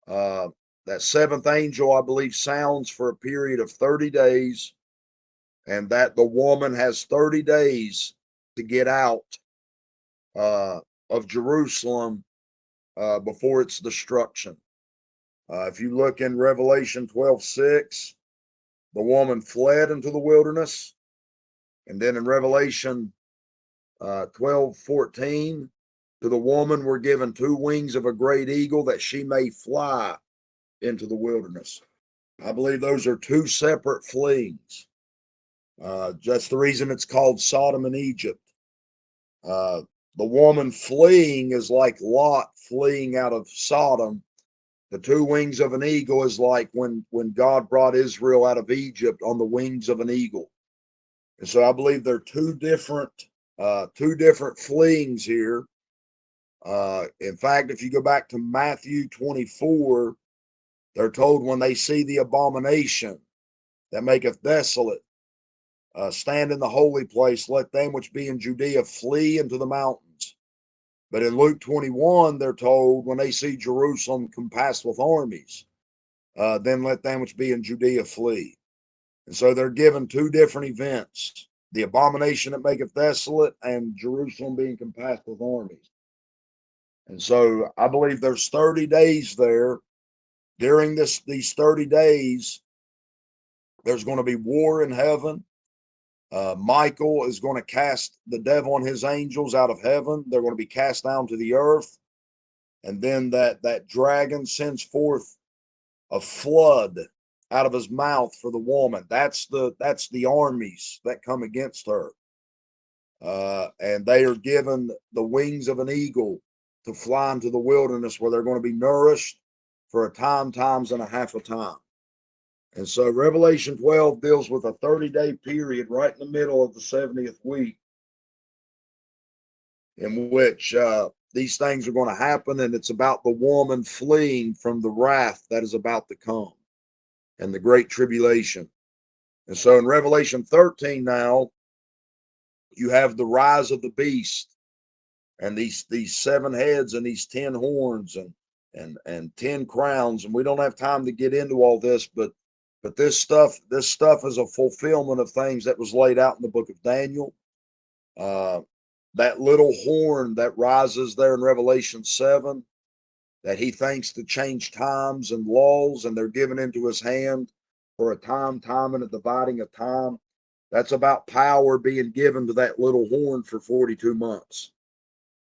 That seventh angel, I believe, sounds for a period of 30 days, and that the woman has 30 days to get out of Jerusalem before its destruction. If you look in Revelation 12:6, the woman fled into the wilderness. And then in Revelation 12:14, to the woman were given 2 wings of a great eagle that she may fly into the wilderness. I believe those are 2 separate fleeings. Just the reason it's called Sodom and Egypt. The woman fleeing is like Lot fleeing out of Sodom. The 2 wings of an eagle is like when God brought Israel out of Egypt on the wings of an eagle. And so I believe there are 2 different fleeings here. In fact, if you go back to Matthew 24, they're told when they see the abomination that maketh desolate, stand in the holy place, let them which be in Judea flee into the mountains. But in Luke 21, they're told when they see Jerusalem compassed with armies, then let them which be in Judea flee. And so they're given 2 different events, the abomination that maketh desolate and Jerusalem being compassed with armies. And so I believe there's 30 days there. During these 30 days, there's going to be war in heaven. Michael is going to cast the devil and his angels out of heaven. They're going to be cast down to the earth. And then that dragon sends forth a flood out of his mouth for the woman. That's the armies that come against her. And they are given the wings of an eagle to fly into the wilderness where they're going to be nourished for a time, times, and a half a time. And so Revelation 12 deals with a 30-day period right in the middle of the 70th week in which these things are going to happen, and it's about the woman fleeing from the wrath that is about to come and the great tribulation. And so in Revelation 13 now, you have the rise of the beast and these 7 heads and these 10 horns and 10 crowns. And we don't have time to get into all this, but this stuff is a fulfillment of things that was laid out in the book of Daniel. That little horn that rises there in Revelation 7, that he thinks to change times and laws, and they're given into his hand for a time, and a dividing of time. That's about power being given to that little horn for 42 months.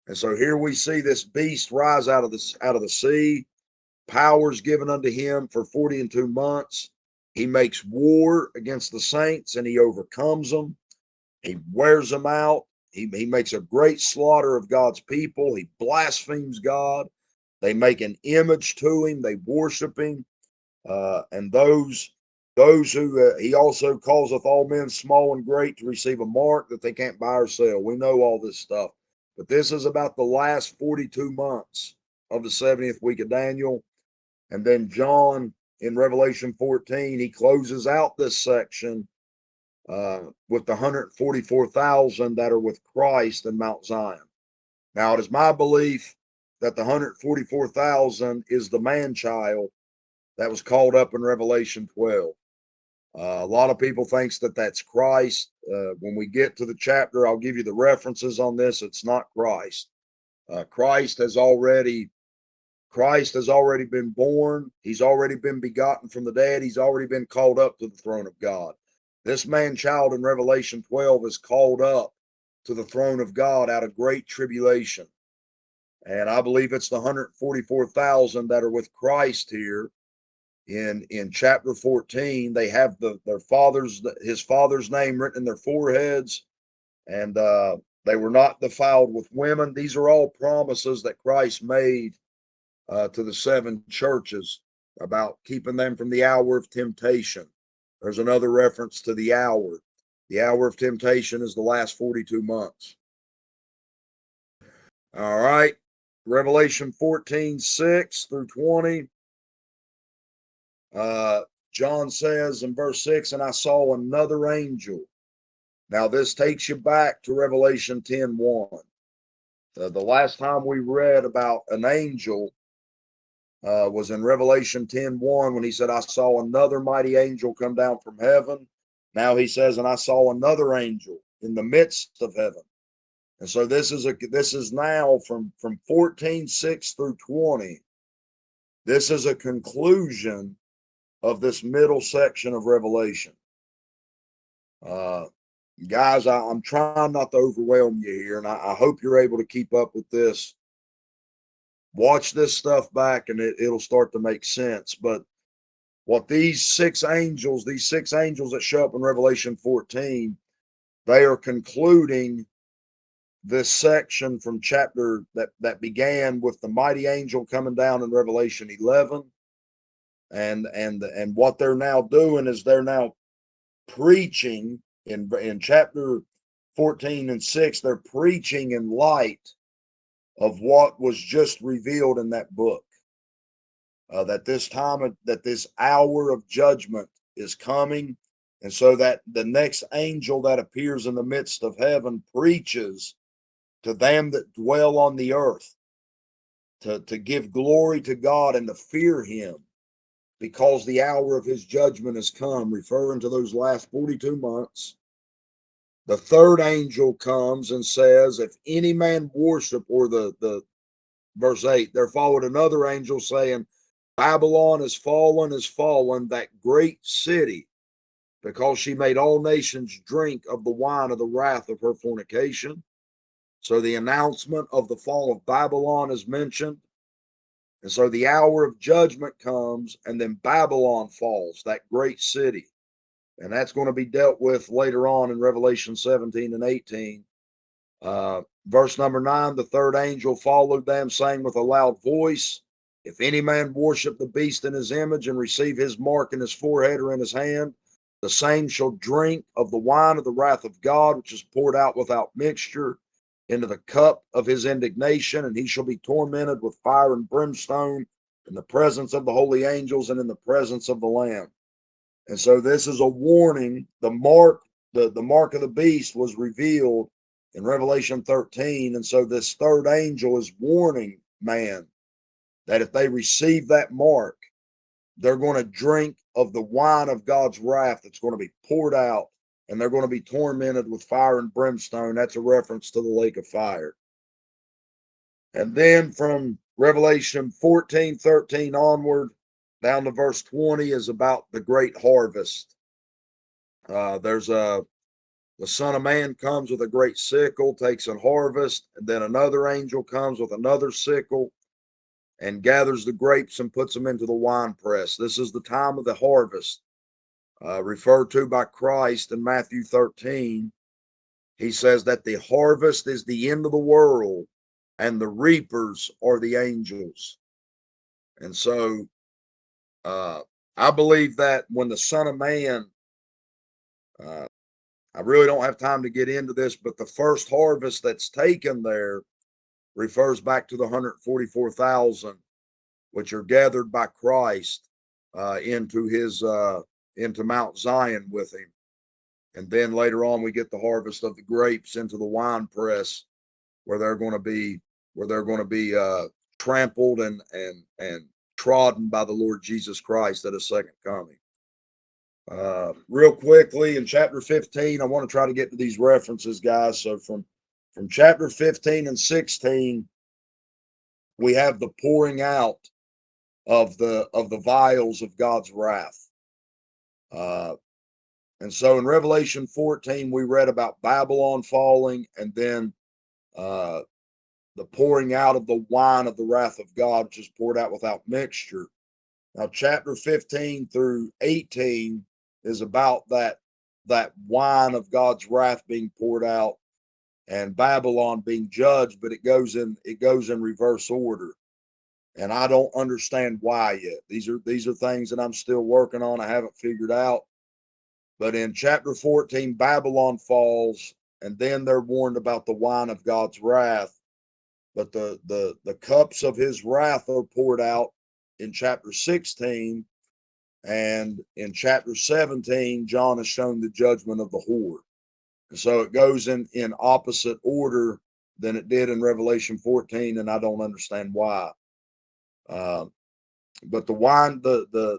And so here we see this beast rise out of the sea. Powers given unto him for 42 months. He makes war against the saints and he overcomes them. He wears them out. He makes a great slaughter of God's people. He blasphemes God. They make an image to him. They worship him. And those who he also causeth all men, small and great, to receive a mark that they can't buy or sell. We know all this stuff. But this is about the last 42 months of the 70th week of Daniel. And then John in Revelation 14, he closes out this section with the 144,000 that are with Christ in Mount Zion. Now, it is my belief that the 144,000 is the man-child that was called up in Revelation 12. A lot of people thinks that that's Christ. When we get to the chapter, I'll give you the references on this. It's not Christ. Christ has already Christ has already been born. He's already been begotten from the dead. He's already been called up to the throne of God. This man child in Revelation 12 is called up to the throne of God out of great tribulation. And I believe it's the 144,000 that are with Christ here in chapter 14. They have his father's name written in their foreheads, and they were not defiled with women. These are all promises that Christ made to the seven churches about keeping them from the hour of temptation. There's another reference to the hour. The hour of temptation is the last 42 months. All right. Revelation 14:6 through 20. John says in verse 6, and I saw another angel. Now, this takes you back to Revelation 10:1. The last time we read about an angel was in Revelation 10:1 when he said, I saw another mighty angel come down from heaven. Now he says, and I saw another angel in the midst of heaven. And so this is now from 14:6 through 20. This is a conclusion of this middle section of Revelation. Guys, I'm trying not to overwhelm you here, and I hope you're able to keep up with this. Watch this stuff back, and it'll start to make sense. But what these six angels that show up in Revelation 14, they are concluding this section from chapter that began with the mighty angel coming down in Revelation 11. And what they're now doing is they're now preaching in chapter 14 and 6. They're preaching in light of what was just revealed in that book. That this hour of judgment is coming, and so that the next angel that appears in the midst of heaven preaches to them that dwell on the earth to give glory to God and to fear him, because the hour of his judgment has come, referring to those last 42 months. The third angel comes and says, if any man worship, or the verse 8, there followed another angel saying, Babylon is fallen, that great city, because she made all nations drink of the wine of the wrath of her fornication. So the announcement of the fall of Babylon is mentioned. And so the hour of judgment comes, and then Babylon falls, that great city. And that's going to be dealt with later on in Revelation 17 and 18. Verse number 9, the third angel followed them, saying with a loud voice, if any man worship the beast in his image and receive his mark in his forehead or in his hand, the same shall drink of the wine of the wrath of God, which is poured out without mixture into the cup of his indignation, and he shall be tormented with fire and brimstone in the presence of the holy angels and in the presence of the Lamb. And so this is a warning. The mark of the beast was revealed in Revelation 13. And so this third angel is warning man that if they receive that mark, they're going to drink of the wine of God's wrath that's going to be poured out, and they're going to be tormented with fire and brimstone. That's a reference to the lake of fire. And then from Revelation 14:13 onward, down to verse 20, is about the great harvest. The Son of Man comes with a great sickle, takes a harvest, and then another angel comes with another sickle and gathers the grapes and puts them into the winepress. This is the time of the harvest, referred to by Christ in Matthew 13. He says that the harvest is the end of the world, and the reapers are the angels. And so I believe that when the Son of Man, I really don't have time to get into this, but the first harvest that's taken there refers back to the 144,000, which are gathered by Christ into Mount Zion with him. And then later on, we get the harvest of the grapes into the wine press, where they're going to be trampled and trodden by the Lord Jesus Christ at his second coming. Real quickly, in chapter 15, I want to try to get to these references, guys. So from chapter 15 and 16, we have the pouring out of the vials of God's wrath. And so in Revelation 14, we read about Babylon falling, and then the pouring out of the wine of the wrath of God, which is poured out without mixture. Now, chapter 15 through 18 is about that wine of God's wrath being poured out and Babylon being judged, but it goes in reverse order. And I don't understand why yet. These are things that I'm still working on. I haven't figured out. But in chapter 14, Babylon falls, and then they're warned about the wine of God's wrath. But the cups of his wrath are poured out in chapter 16. And in chapter 17, John has shown the judgment of the whore. And so it goes in opposite order than it did in Revelation 14, and I don't understand why. But the wine, the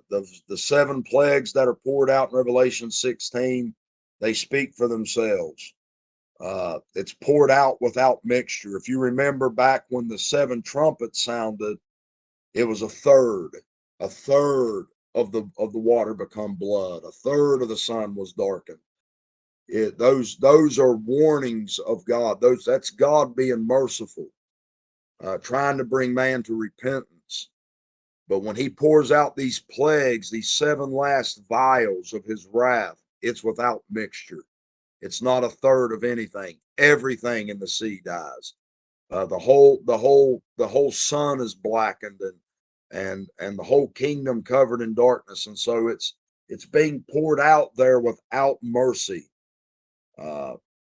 seven plagues that are poured out in Revelation 16, they speak for themselves. It's poured out without mixture. If you remember back when the seven trumpets sounded, it was a third of the water become blood. A third of the sun was darkened. Those are warnings of God. That's God being merciful, trying to bring man to repentance. But when he pours out these plagues, these seven last vials of his wrath, it's without mixture. It's not a third of anything. Everything in the sea dies. The whole sun is blackened, and the whole kingdom covered in darkness. And so it's being poured out there without mercy.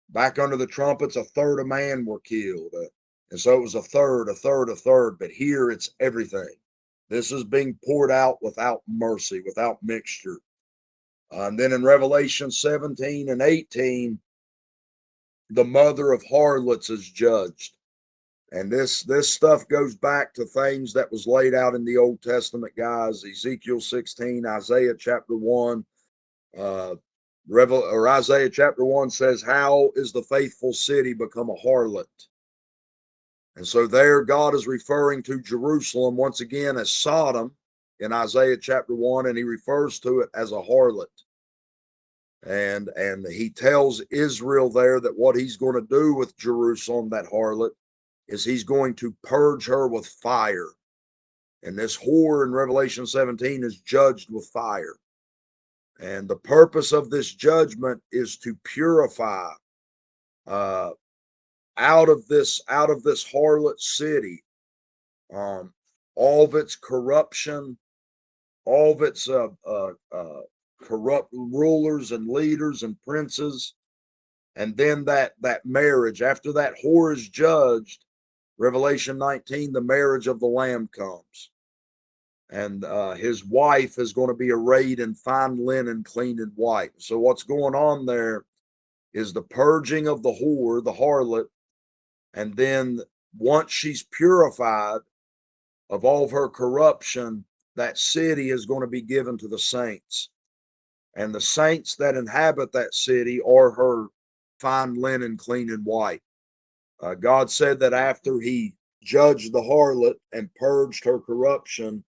Back under the trumpets, a third of man were killed. And so it was a third. But here it's everything. This is being poured out without mercy, without mixture. And then in Revelation 17 and 18, the mother of harlots is judged. And this stuff goes back to things that was laid out in the Old Testament, guys. Ezekiel 16, Isaiah chapter 1. Isaiah chapter 1 says, how is the faithful city become a harlot? And so there God is referring to Jerusalem once again as Sodom in Isaiah chapter 1, and he refers to it as a harlot. And he tells Israel there that what he's going to do with Jerusalem, that harlot, is he's going to purge her with fire. And this whore in Revelation 17 is judged with fire. And the purpose of this judgment is to purify out of this harlot city, all of its corruption, all of its corrupt rulers and leaders and princes, and then that marriage. After that whore is judged, Revelation 19, the marriage of the Lamb comes, and his wife is going to be arrayed in fine linen, clean and white. So what's going on there is the purging of the whore, the harlot, and then once she's purified of all of her corruption, that city is going to be given to the saints. And the saints that inhabit that city are her fine linen, clean and white. God said that after he judged the harlot and purged her corruption,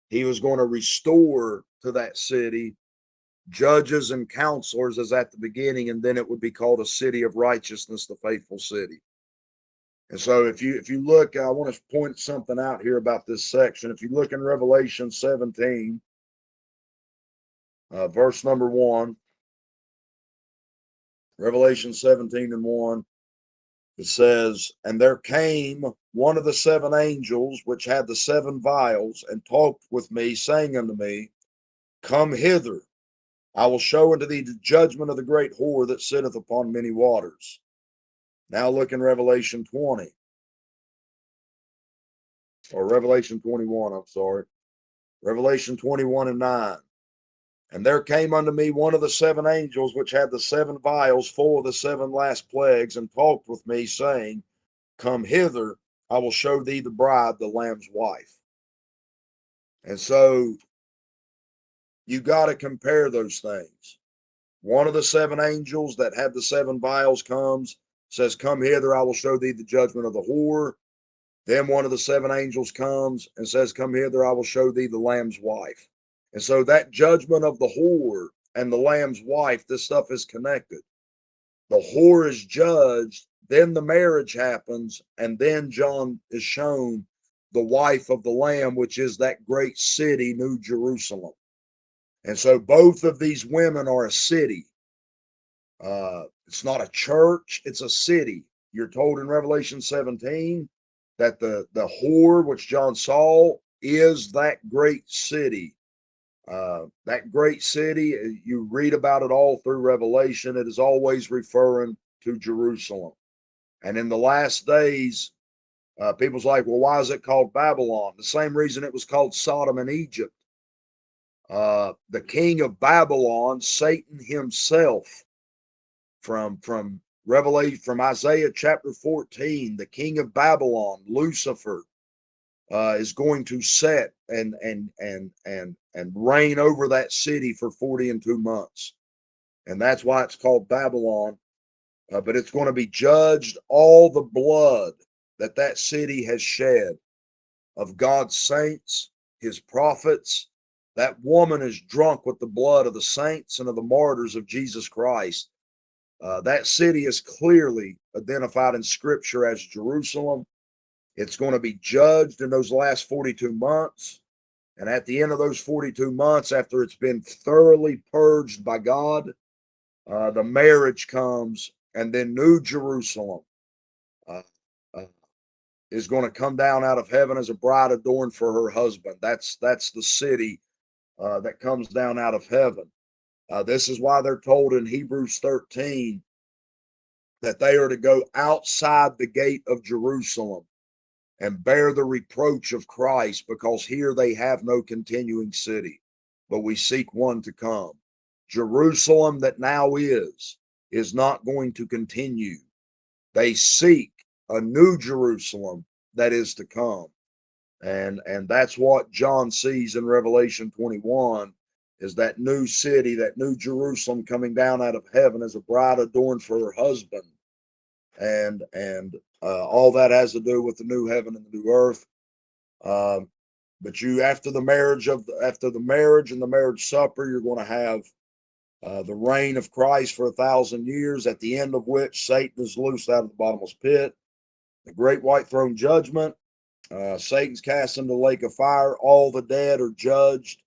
he was going to restore to that city judges and counselors as at the beginning, and then it would be called a city of righteousness, the faithful city. And so if you look, I want to point something out here about this section. If you look in Revelation 17, verse number 1, Revelation 17 and 1, it says, and there came one of the seven angels which had the seven vials, and talked with me, saying unto me, come hither, I will show unto thee the judgment of the great whore that sitteth upon many waters. Now look in Revelation 20. Or Revelation 21, I'm sorry. Revelation 21 and 9. And there came unto me one of the seven angels which had the seven vials full of the seven last plagues, and talked with me, saying, come hither, I will show thee the bride, the Lamb's wife. And so you got to compare those things. One of the seven angels that had the seven vials comes, says, come hither, I will show thee the judgment of the whore. Then one of the seven angels comes and says, "Come hither, I will show thee the Lamb's wife." And so that judgment of the whore and the Lamb's wife, this stuff is connected. The whore is judged, then the marriage happens, and then John is shown the wife of the Lamb, which is that great city, New Jerusalem. And so both of these women are a city. It's not a church, it's a city. You're told in Revelation 17 that the whore, which John saw, is that great city. That great city, you read about it all through Revelation. It is always referring to Jerusalem. And in the last days, people's like, well, why is it called Babylon? The same reason it was called Sodom and Egypt. The king of Babylon, Satan himself, from Revelation, from Isaiah chapter 14, the king of Babylon, Lucifer, is going to set and reign over that city for 42 months. And that's why it's called Babylon. But it's going to be judged, all the blood that city has shed of God's saints, his prophets. That woman is drunk with the blood of the saints and of the martyrs of Jesus Christ. That city is clearly identified in Scripture as Jerusalem. It's going to be judged in those last 42 months. And at the end of those 42 months, after it's been thoroughly purged by God, the marriage comes, and then New Jerusalem uh, uh, is going to come down out of heaven as a bride adorned for her husband. That's the city that comes down out of heaven. This is why they're told in Hebrews 13 that they are to go outside the gate of Jerusalem and bear the reproach of Christ, because here they have no continuing city, but we seek one to come. Jerusalem that now is not going to continue. They seek a new Jerusalem that is to come. And that's what John sees in Revelation 21, is that new city, that new Jerusalem coming down out of heaven as a bride adorned for her husband. And all that has to do with the new heaven and the new earth. But you, after the marriage and the marriage supper, you're going to have the reign of Christ for 1,000 years, at the end of which Satan is loosed out of the bottomless pit. The great white throne judgment. Satan's cast into the lake of fire. All the dead are judged,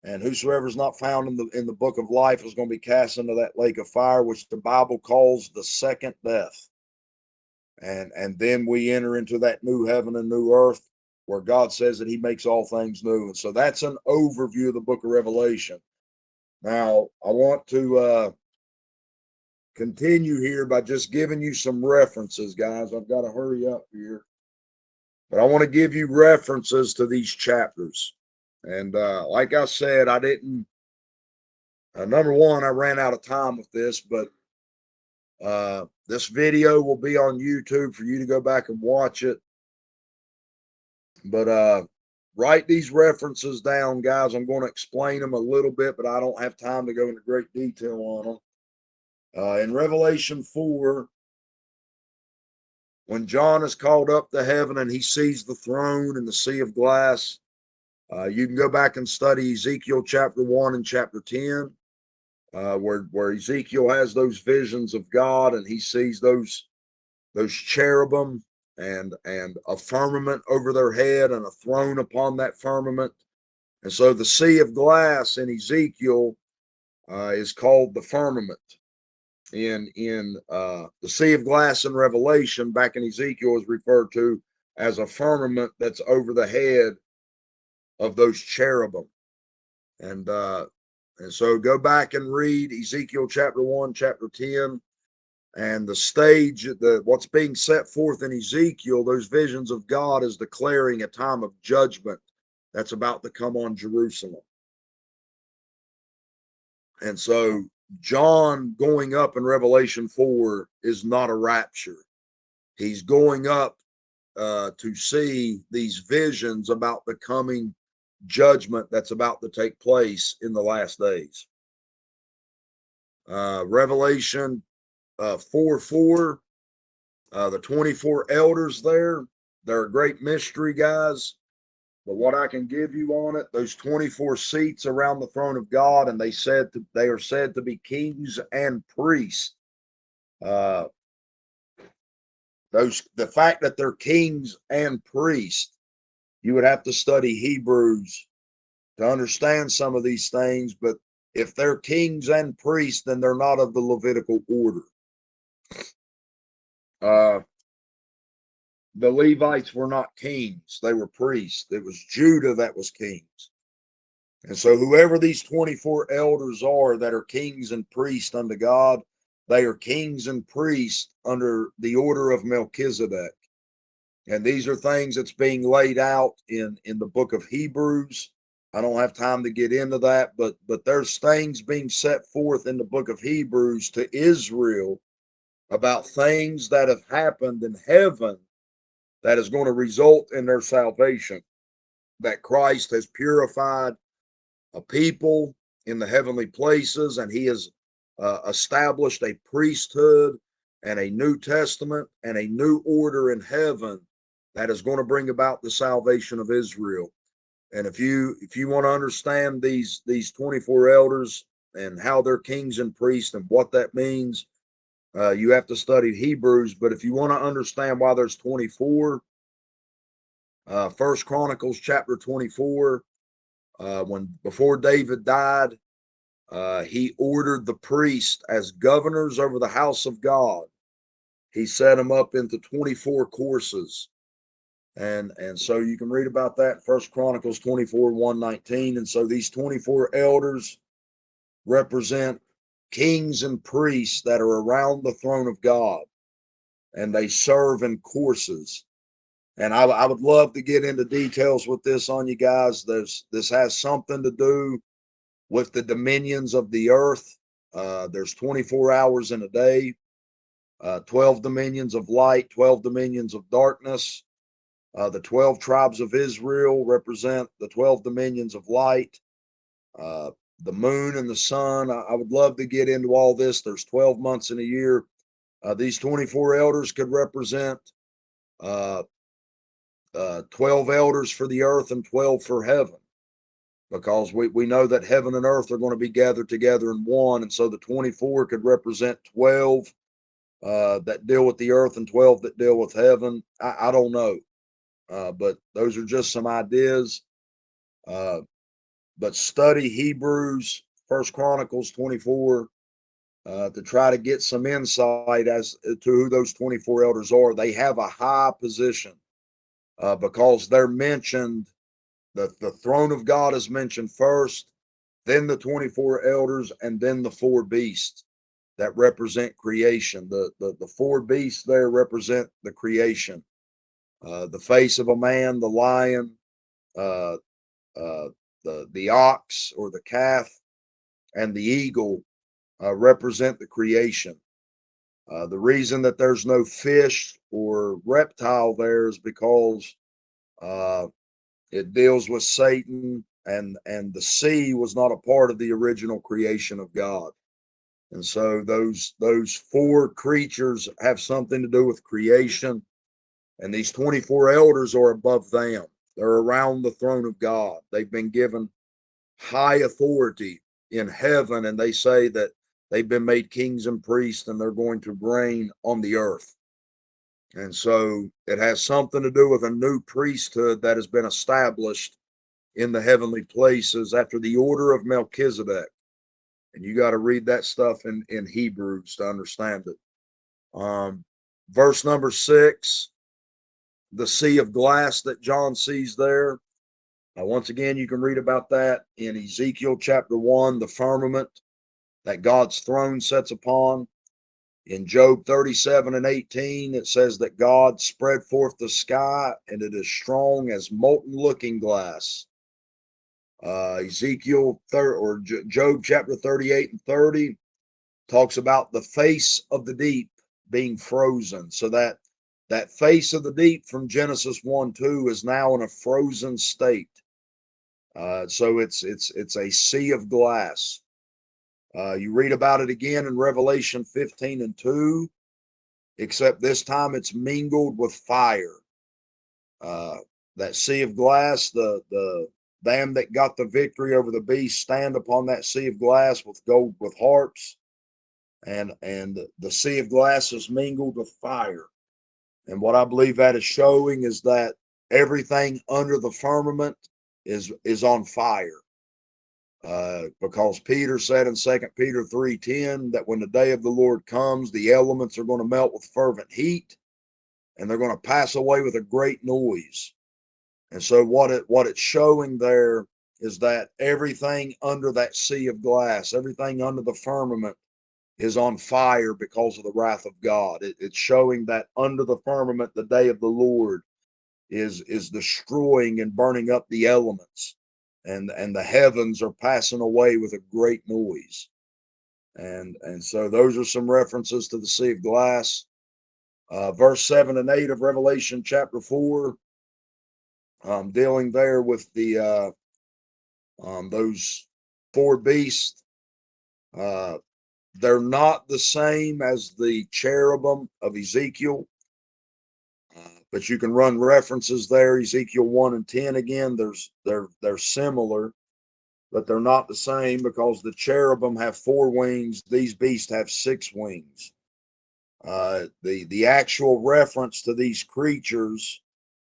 and whosoever is not found in the book of life is going to be cast into that lake of fire, which the Bible calls the second death. And then we enter into that new heaven and new earth, where God says that he makes all things new. And so that's an overview of the book of Revelation. Now, I want to continue here by just giving you some references, guys. I've got to hurry up here. But I want to give you references to these chapters. And like I said, I didn't, number one, I ran out of time with this, but this video will be on YouTube for you to go back and watch it. But write these references down, guys. I'm going to explain them a little bit, but I don't have time to go into great detail on them. In Revelation 4, when John is called up to heaven and he sees the throne and the sea of glass, you can go back and study Ezekiel chapter 1 and chapter 10, where Ezekiel has those visions of God, and he sees those cherubim and a firmament over their head and a throne upon that firmament. And so the sea of glass in Ezekiel is called the firmament. In the sea of glass in Revelation, back in Ezekiel, is referred to as a firmament that's over the head of those cherubim. And so go back and read Ezekiel chapter 1, chapter 10, and the stage, what's being set forth in Ezekiel, those visions of God, is declaring a time of judgment that's about to come on Jerusalem. And so John going up in Revelation 4 is not a rapture. He's going up to see these visions about the coming judgment that's about to take place in the last days. Revelation 4:4, the 24 elders there, they're a great mystery, guys. But what I can give you on it, those 24 seats around the throne of God, and they are said to be kings and priests. Uh, the fact that they're kings and priests, you would have to study Hebrews to understand some of these things. But if they're kings and priests, then they're not of the Levitical order. Uh, the Levites were not kings, they were priests. It was Judah that was kings. And so, whoever these 24 elders are that are kings and priests unto God, they are kings and priests under the order of Melchizedek. And these are things that's being laid out in the book of Hebrews. I don't have time to get into that, but there's things being set forth in the book of Hebrews to Israel about things that have happened in heaven that is going to result in their salvation, that Christ has purified a people in the heavenly places, and he has established a priesthood and a New Testament and a new order in heaven that is going to bring about the salvation of Israel. And if you want to understand these 24 elders and how they're kings and priests and what that means, you have to study Hebrews. But if you want to understand why there's 24, First Chronicles chapter 24, when before David died, he ordered the priests as governors over the house of God. He set them up into 24 courses. And so you can read about that, First Chronicles 24, 119. And so these 24 elders represent kings and priests that are around the throne of God, and they serve in courses. And I would love to get into details with this on you guys. This has something to do with the dominions of the earth. There's 24 hours in a day, 12 dominions of light, 12 dominions of darkness. The 12 tribes of Israel represent the 12 dominions of light. The moon and the sun. I would love to get into all this. There's 12 months in a year. These 24 elders could represent uh, 12 elders for the earth and 12 for heaven, because we know that heaven and earth are going to be gathered together in one. And so the 24 could represent 12 that deal with the earth and 12 that deal with heaven. I don't know. But those are just some ideas. But study Hebrews, First Chronicles 24, to try to get some insight as to who those 24 elders are. They have a high position because they're mentioned. The throne of God is mentioned first, then the 24 elders, and then the four beasts that represent creation. The four beasts there represent the creation. The face of a man, the lion, uh, the ox or the calf, and the eagle represent the creation. The reason that there's no fish or reptile there is because it deals with Satan, and the sea was not a part of the original creation of God. And so those four creatures have something to do with creation, and these 24 elders are above them. They're around the throne of God. They've been given high authority in heaven, and they say that they've been made kings and priests, and they're going to reign on the earth. And so it has something to do with a new priesthood that has been established in the heavenly places after the order of Melchizedek. And you got to read that stuff in Hebrews to understand it. Verse number 6, the sea of glass that John sees there. Once again, you can read about that in Ezekiel chapter 1, the firmament that God's throne sits upon. In Job 37 and 18, it says that God spread forth the sky, and it is strong as molten looking glass. Job chapter 38 and 30 talks about the face of the deep being frozen. So that face of the deep from Genesis 1-2 is now in a frozen state. So it's a sea of glass. You read about it again in Revelation 15 and 2, except this time it's mingled with fire. That sea of glass, the them that got the victory over the beast stand upon that sea of glass with gold, with harps, and the sea of glass is mingled with fire. And what I believe that is showing is that everything under the firmament is on fire. Because Peter said in 2 Peter 3:10 that when the day of the Lord comes, the elements are going to melt with fervent heat, and they're going to pass away with a great noise. And so what it's showing there is that everything under that sea of glass, everything under the firmament, is on fire because of the wrath of God. It's showing that under the firmament, the day of the Lord is destroying and burning up the elements, and the heavens are passing away with a great noise. And so those are some references to the sea of glass. Verse 7 and 8 of Revelation chapter 4, dealing there with the those four beasts. They're not the same as the cherubim of Ezekiel, but you can run references there. Ezekiel 1 and 10 again. They're similar, but they're not the same, because the cherubim have 4 wings. These beasts have 6 wings. The actual reference to these creatures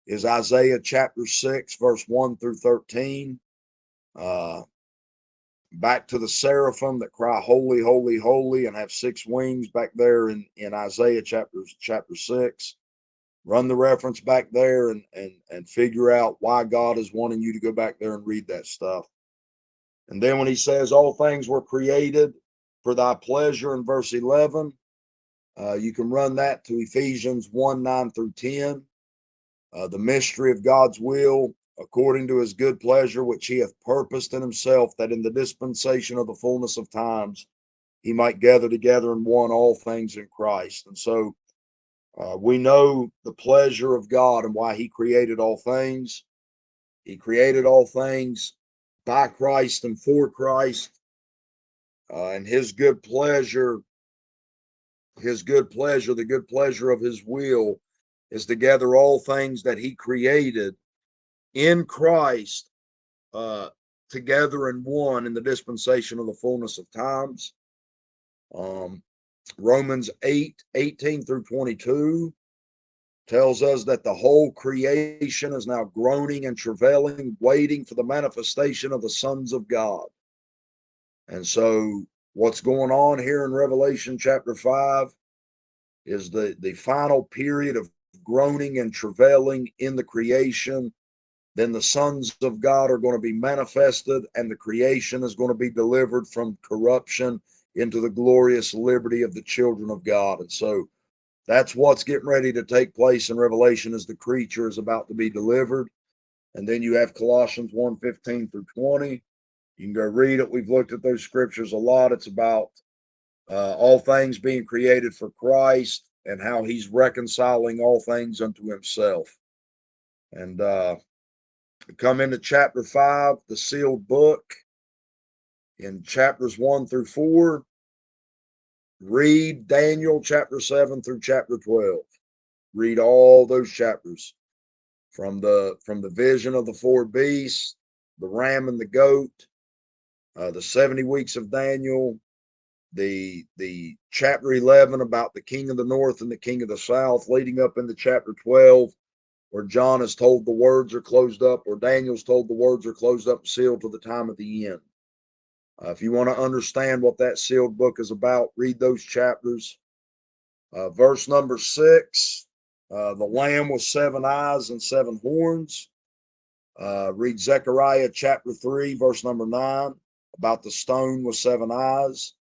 is Isaiah chapter 6, verse 1 through 13. Back to the seraphim that cry, holy, holy, holy, and have 6 wings back there in Isaiah chapter 6. Run the reference back there and figure out why God is wanting you to go back there and read that stuff. And then when he says all things were created for thy pleasure in verse 11, you can run that to Ephesians 1, 9 through 10. The mystery of God's will, according to his good pleasure, which he hath purposed in himself, that in the dispensation of the fullness of times he might gather together in one all things in Christ. And so we know the pleasure of God and why he created all things. He created all things by Christ and for Christ. And his good pleasure, the good pleasure of his will, is to gather all things that he created in Christ together in one in the dispensation of the fullness of times. Romans 8:18 through 22 tells us that the whole creation is now groaning and travailing, waiting for the manifestation of the sons of God. And so what's going on here in Revelation chapter 5 is the final period of groaning and travailing in the creation. Then the sons of God are going to be manifested, and the creation is going to be delivered from corruption into the glorious liberty of the children of God. And so that's what's getting ready to take place in Revelation, as the creature is about to be delivered. And then you have Colossians 1:15 through 20. You can go read it. We've looked at those scriptures a lot. It's about all things being created for Christ and how he's reconciling all things unto himself. And come into chapter 5, the sealed book, in chapters 1 through 4. Read Daniel chapter 7 through chapter 12. Read all those chapters from the vision of the 4 beasts, the ram and the goat, the 70 weeks of Daniel, the chapter 11 about the king of the north and the king of the south, leading up into chapter 12, where John is told the words are closed up, or Daniel's told the words are closed up and sealed to the time of the end. If you want to understand what that sealed book is about, read those chapters. Verse number 6, the lamb with 7 eyes and 7 horns. Read Zechariah chapter 3, verse number 9, about the stone with 7 eyes.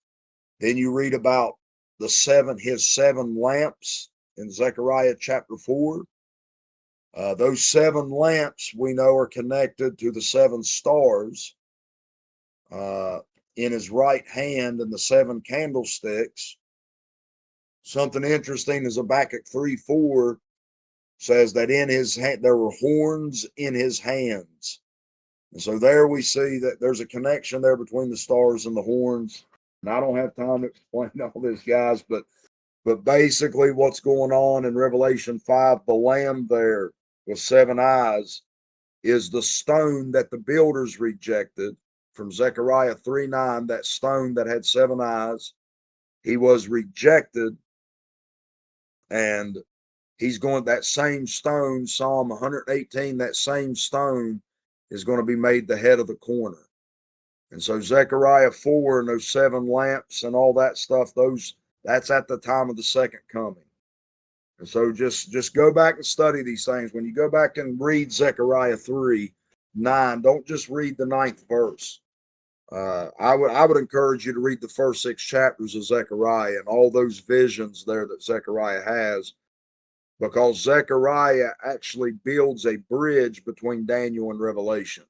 Then you read about his 7 lamps in Zechariah chapter 4. Those 7 lamps we know are connected to the 7 stars in his right hand and the 7 candlesticks. Something interesting is Habakkuk 3:4 says that in his hand there were horns in his hands. And so there we see that there's a connection there between the stars and the horns. And I don't have time to explain all this, guys, but basically what's going on in Revelation 5, the lamb there with 7 eyes is the stone that the builders rejected. From Zechariah 3:9, that stone that had 7 eyes, he was rejected, and he's going, that same stone, Psalm 118, that same stone is going to be made the head of the corner. And so Zechariah 4 and those 7 lamps and all that stuff, that's at the time of the second coming. And so just go back and study these things. When you go back and read Zechariah 3:9, don't just read the 9th verse. I would encourage you to read the first 6 chapters of Zechariah and all those visions there that Zechariah has, because Zechariah actually builds a bridge between Daniel and Revelation.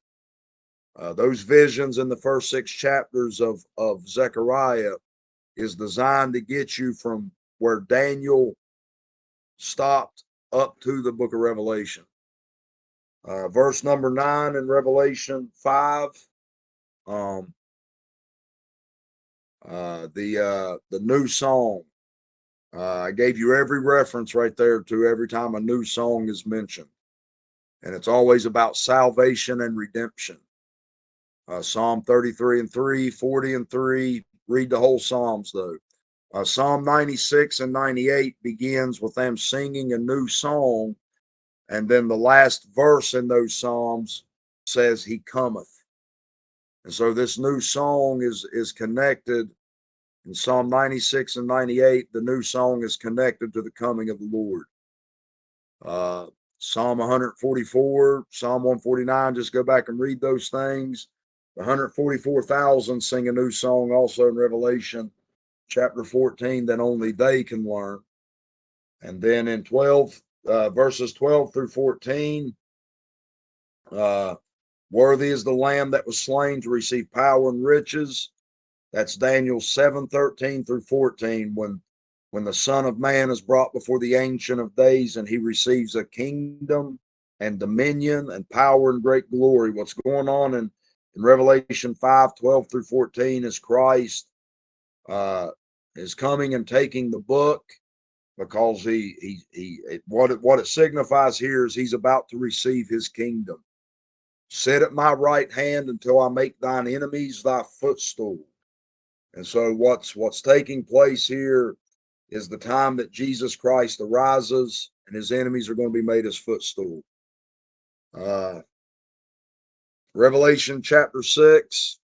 Those visions in the first 6 chapters of Zechariah is designed to get you from where Daniel stopped up to the book of Revelation. Verse number 9 in Revelation 5, the new song. I gave you every reference right there to every time a new song is mentioned, and it's always about salvation and redemption. Psalm 33:3, 40:3. Read the whole Psalms though. Psalm 96 and 98 begins with them singing a new song, and then the last verse in those Psalms says, "He cometh." And so this new song is connected. In Psalm 96 and 98, the new song is connected to the coming of the Lord. Psalm 144, Psalm 149, just go back and read those things. The 144,000 sing a new song also in Revelation chapter 14 that only they can learn. And then in verses 12 through 14, worthy is the Lamb that was slain to receive power and riches. That's Daniel 7:13 through 14, when the Son of Man is brought before the Ancient of Days and he receives a kingdom and dominion and power and great glory. What's going on in Revelation 5:12 through 14 is Christ is coming and taking the book, because what it signifies here is he's about to receive his kingdom. Sit at my right hand until I make thine enemies thy footstool. And so what's taking place here is the time that Jesus Christ arises and his enemies are going to be made his footstool. Revelation chapter 6,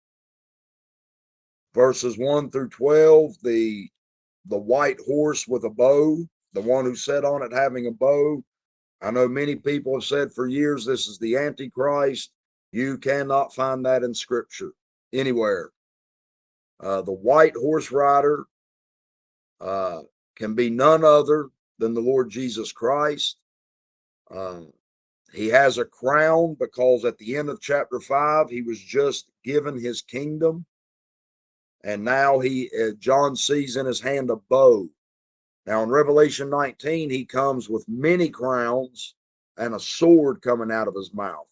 verses 1 through 12, the white horse with a bow, the one who sat on it having a bow. I know many people have said for years this is the Antichrist. You cannot find that in Scripture anywhere. The white horse rider can be none other than the Lord Jesus Christ. He has a crown because at the end of chapter 5, he was just given his kingdom. And now John sees in his hand a bow. Now in Revelation 19, he comes with many crowns and a sword coming out of his mouth.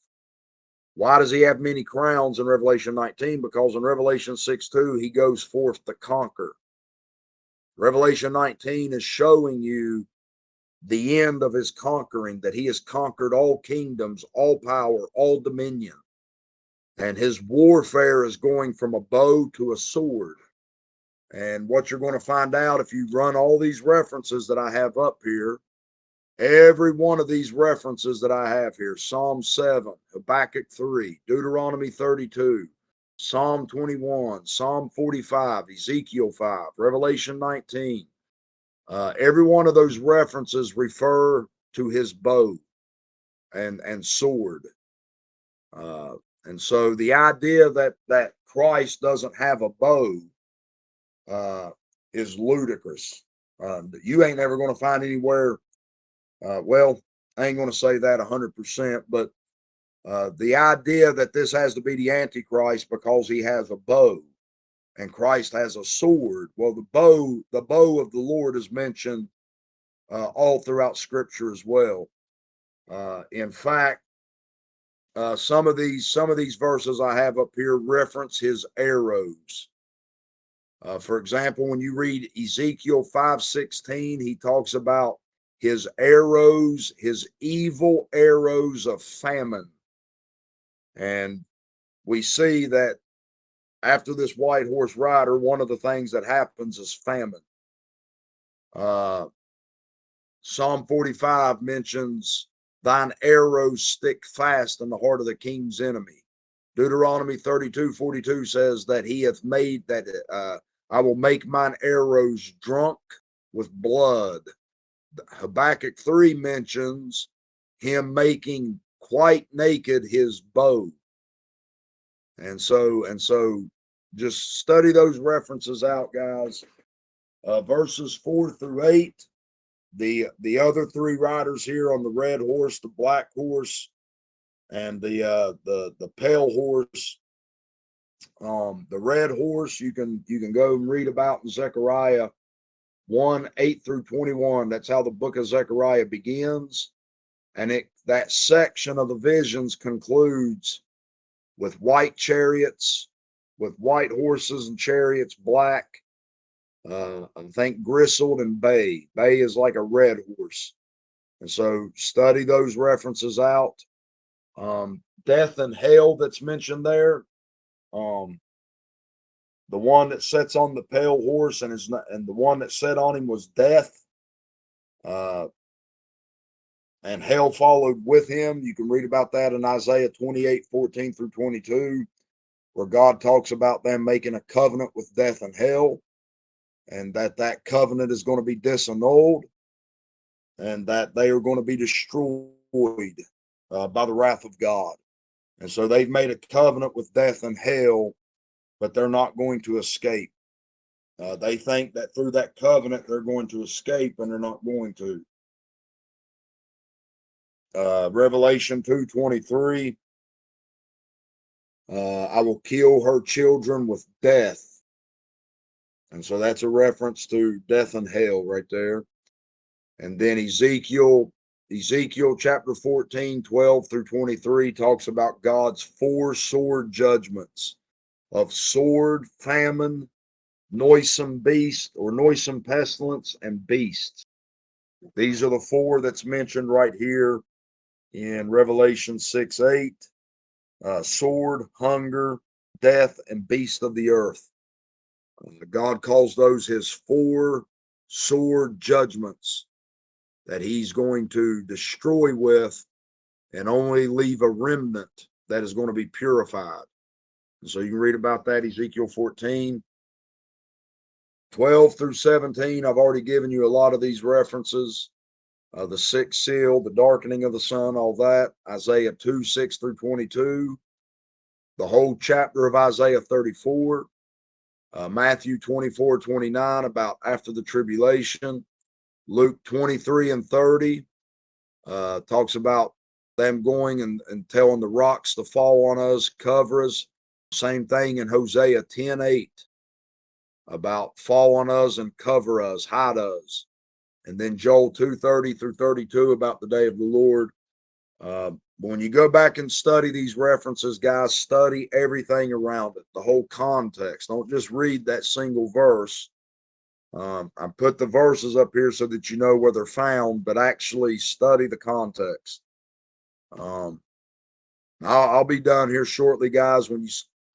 Why does he have many crowns in Revelation 19? Because in Revelation 6:2, he goes forth to conquer. Revelation 19 is showing you the end of his conquering, that he has conquered all kingdoms, all power, all dominion. And his warfare is going from a bow to a sword. And what you're going to find out if you run all these references that I have up here, every one of these references that I have here, Psalm 7, Habakkuk 3, Deuteronomy 32, Psalm 21, Psalm 45, Ezekiel 5, Revelation 19, every one of those references refer to his bow and sword. And so the idea that Christ doesn't have a bow is ludicrous. You ain't never going to find anywhere. Well, I ain't going to say that 100%, but the idea that this has to be the Antichrist because he has a bow and Christ has a sword. Well, the bow of the Lord is mentioned all throughout Scripture as well. In fact, some of these verses I have up here reference his arrows. For example, when you read Ezekiel 5:16, he talks about his arrows, his evil arrows of famine. And we see that after this white horse rider, one of the things that happens is famine. Psalm 45 mentions thine arrows stick fast in the heart of the king's enemy. Deuteronomy 32:42 says that he hath made that I will make mine arrows drunk with blood. Habakkuk 3 mentions him making quite naked his bow. And so just study those references out, guys. Verses 4-8. The other three riders here on the red horse, the black horse, and the pale horse. The red horse you can go and read about in Zechariah 1:8-21. That's how the book of Zechariah begins, and that section of the visions concludes with white chariots, with white horses and chariots, black. I think gristled and bay. Bay is like a red horse. And so study those references out. Death and hell that's mentioned there. The one that sits on the pale horse and the one that sat on him was death. And hell followed with him. You can read about that in Isaiah 28:14-22, where God talks about them making a covenant with death and hell, and that covenant is going to be disannulled, and that they are going to be destroyed by the wrath of God. And so they've made a covenant with death and hell, but they're not going to escape. They think that through that covenant they're going to escape, and they're not going to. Revelation 2:23, I will kill her children with death. And so that's a reference to death and hell right there. And then Ezekiel chapter 14:12-23 talks about God's 4 sword judgments of sword, famine, noisome beast or noisome pestilence, and beasts. These are the 4 that's mentioned right here in Revelation 6:8. Sword, hunger, death, and beast of the earth. God calls those his 4 sword judgments that he's going to destroy with and only leave a remnant that is going to be purified. And so you can read about that, Ezekiel 14:12-17. I've already given you a lot of these references. The 6th seal, the darkening of the sun, all that. Isaiah 2:6-22. The whole chapter of Isaiah 34. Matthew 24:29 about after the tribulation. Luke 23:30 talks about them going and telling the rocks to fall on us, cover us. Same thing in Hosea 10:8 about fall on us and cover us, hide us. And then Joel 2:30-32 about the day of the Lord. When you go back and study these references, guys, study everything around it, the whole context. Don't just read that single verse. I put the verses up here so that you know where they're found, but actually study the context. I'll be done here shortly, guys. When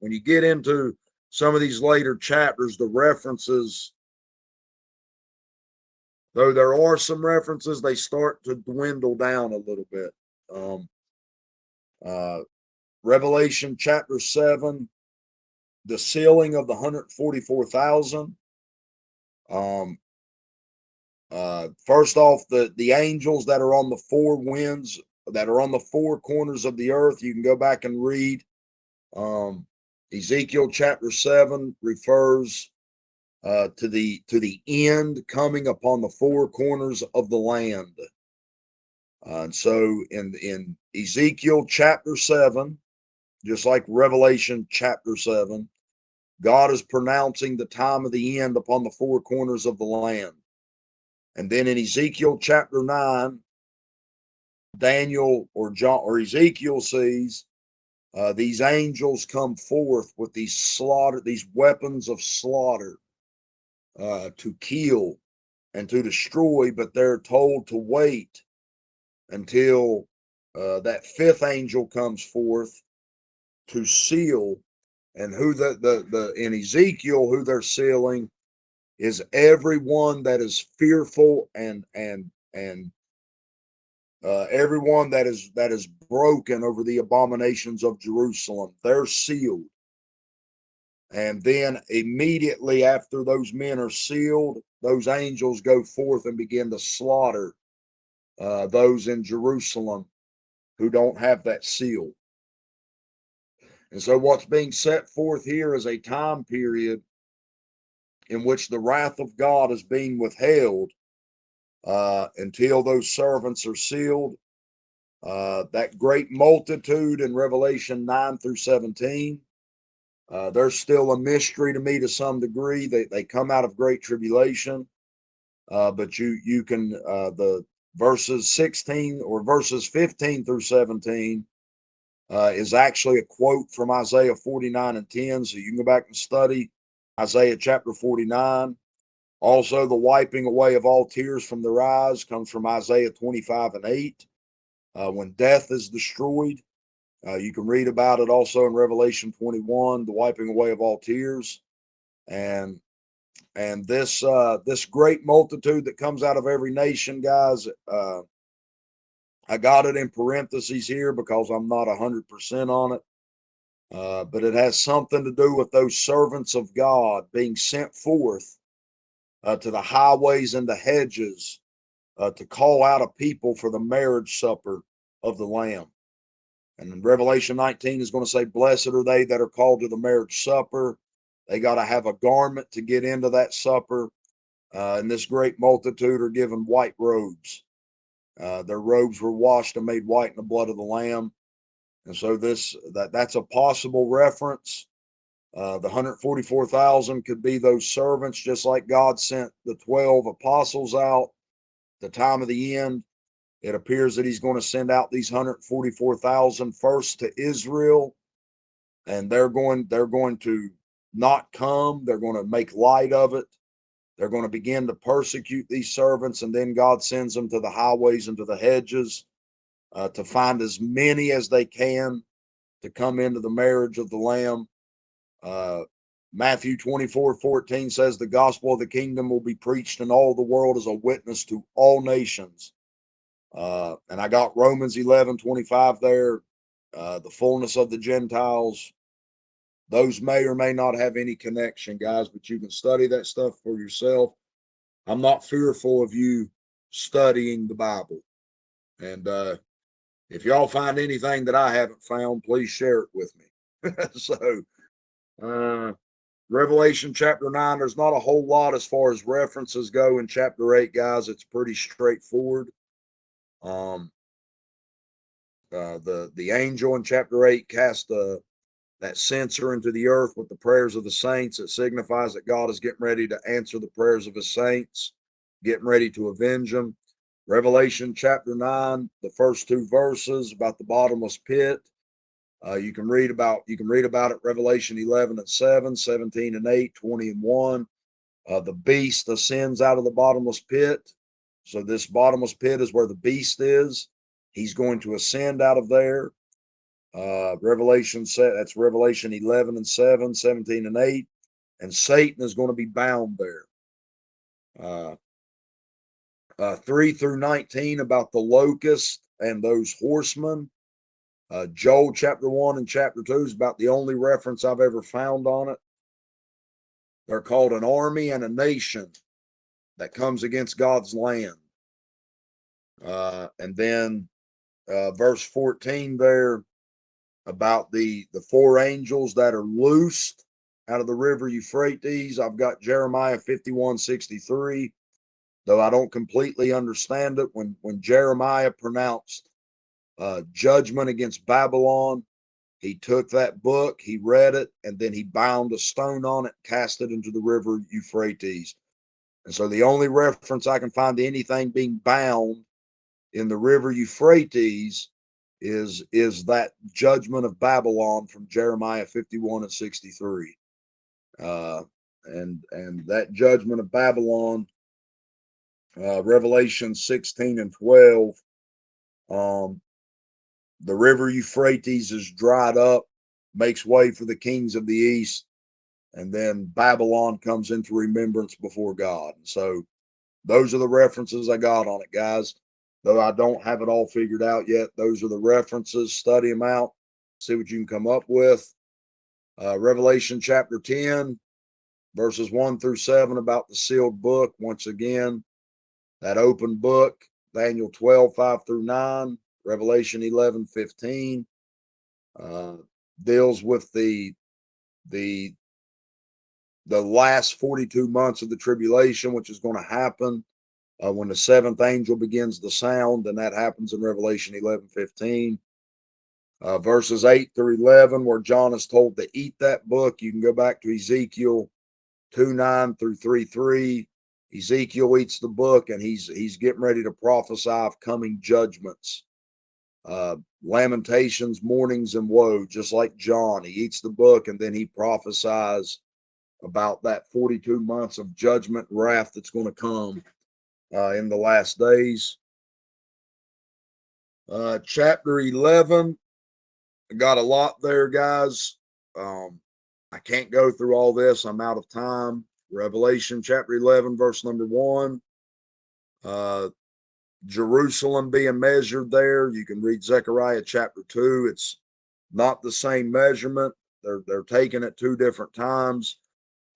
you get into some of these later chapters, the references, though there are some references, they start to dwindle down a little bit. Revelation chapter 7, the sealing of the 144,000. First off, the angels that are on the 4 winds, that are on the 4 corners of the earth, you can go back and read. Ezekiel chapter 7 refers to the end coming upon the 4 corners of the land. And so in Ezekiel chapter 7, just like Revelation chapter 7, God is pronouncing the time of the end upon the 4 corners of the land. And then in Ezekiel chapter 9, Daniel or John or Ezekiel sees these angels come forth with these weapons of slaughter to kill and to destroy, but they're told to wait until that fifth angel comes forth to seal. And who the in Ezekiel, who they're sealing is everyone that is fearful and everyone that is broken over the abominations of Jerusalem. They're sealed. And then immediately after those men are sealed, those angels go forth and begin to slaughter those in Jerusalem who don't have that seal. And so what's being set forth here is a time period in which the wrath of God is being withheld until those servants are sealed. That great multitude in Revelation 9 through 17, they're still a mystery to me to some degree. They come out of great tribulation, but you can the verses 16 or verses 15 through 17 is actually a quote from Isaiah 49 and 10. So you can go back and study Isaiah chapter 49. Also, the wiping away of all tears from their eyes comes from Isaiah 25 and 8. When death is destroyed, you can read about it also in Revelation 21, the wiping away of all tears. And this this great multitude that comes out of every nation, guys, I got it in parentheses here because I'm not 100% on it. But it has something to do with those servants of God being sent forth to the highways and the hedges to call out a people for the marriage supper of the Lamb. And in Revelation 19 is going to say, blessed are they that are called to the marriage supper. They got to have a garment to get into that supper. And this great multitude are given white robes. Their robes were washed and made white in the blood of the Lamb. And so that's a possible reference. The 144,000 could be those servants, just like God sent the 12 apostles out at the time of the end. It appears that he's going to send out these 144,000 first to Israel, and they're going to not come. They're going to make light of it. They're going to begin to persecute these servants, and then God sends them to the highways and to the hedges to find as many as they can to come into the marriage of the Lamb. Matthew 24:14 says the gospel of the kingdom will be preached in all the world as a witness to all nations. And I got Romans 11:25 there. The fullness of the Gentiles. Those may or may not have any connection, guys, but you can study that stuff for yourself. I'm not fearful of you studying the Bible. And if y'all find anything that I haven't found, please share it with me. So, Revelation chapter 9, there's not a whole lot as far as references go in chapter 8, guys. It's pretty straightforward. The angel in chapter 8 cast that censer into the earth with the prayers of the saints. It signifies that God is getting ready to answer the prayers of his saints, getting ready to avenge them. Revelation chapter 9, the first two verses about the bottomless pit. You can read about it. Revelation 11 and 7, 17 and 8, 20 and 1. The beast ascends out of the bottomless pit. So this bottomless pit is where the beast is. He's going to ascend out of there. That's Revelation 11 and 7, 17 and 8. And Satan is going to be bound there. 3 through 19 about the locust and those horsemen. Joel chapter 1 and chapter 2 is about the only reference I've ever found on it. They're called an army and a nation that comes against God's land. And then verse 14 there about the four angels that are loosed out of the river Euphrates. I've got Jeremiah 51:63, though I don't completely understand it. When Jeremiah pronounced judgment against Babylon, he took that book, he read it, and then he bound a stone on it, cast it into the river Euphrates. And so the only reference I can find to anything being bound in the river Euphrates is that judgment of Babylon from Jeremiah 51 and 63. And that judgment of Babylon Revelation 16 and 12. The river Euphrates is dried up, makes way for the kings of the east, and then Babylon comes into remembrance before God. So those are the references I got on it, guys. Though I don't have it all figured out yet, those are the references. Study them out, see what you can come up with. Revelation chapter 10, verses 1 through 7 about the sealed book. Once again, that open book, Daniel 12, 5 through 9, Revelation 11, 15, deals with the last 42 months of the tribulation, which is going to happen when the seventh angel begins the sound, and that happens in Revelation 11, 15. Verses 8 through 11, where John is told to eat that book. You can go back to Ezekiel 2, 9 through 3, 3. Ezekiel eats the book, and he's getting ready to prophesy of coming judgments. Lamentations, mournings, and woe, just like John. He eats the book, and then he prophesies about that 42 months of judgment wrath that's going to come in the last days. Chapter 11, I got a lot there, guys. I can't go through all this. I'm out of time. Revelation chapter 11, verse number 1. Jerusalem being measured there. You can read Zechariah chapter 2. It's not the same measurement. They're taken at two different times,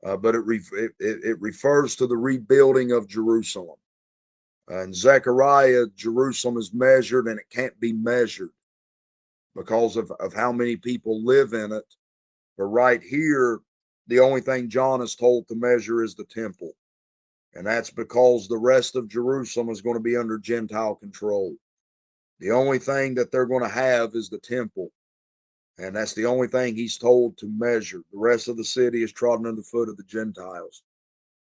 but it refers to the rebuilding of Jerusalem. In Zechariah, Jerusalem is measured, and it can't be measured because of how many people live in it. But right here, the only thing John is told to measure is the temple. And that's because the rest of Jerusalem is going to be under Gentile control. The only thing that they're going to have is the temple. And that's the only thing he's told to measure. The rest of the city is trodden underfoot of the Gentiles.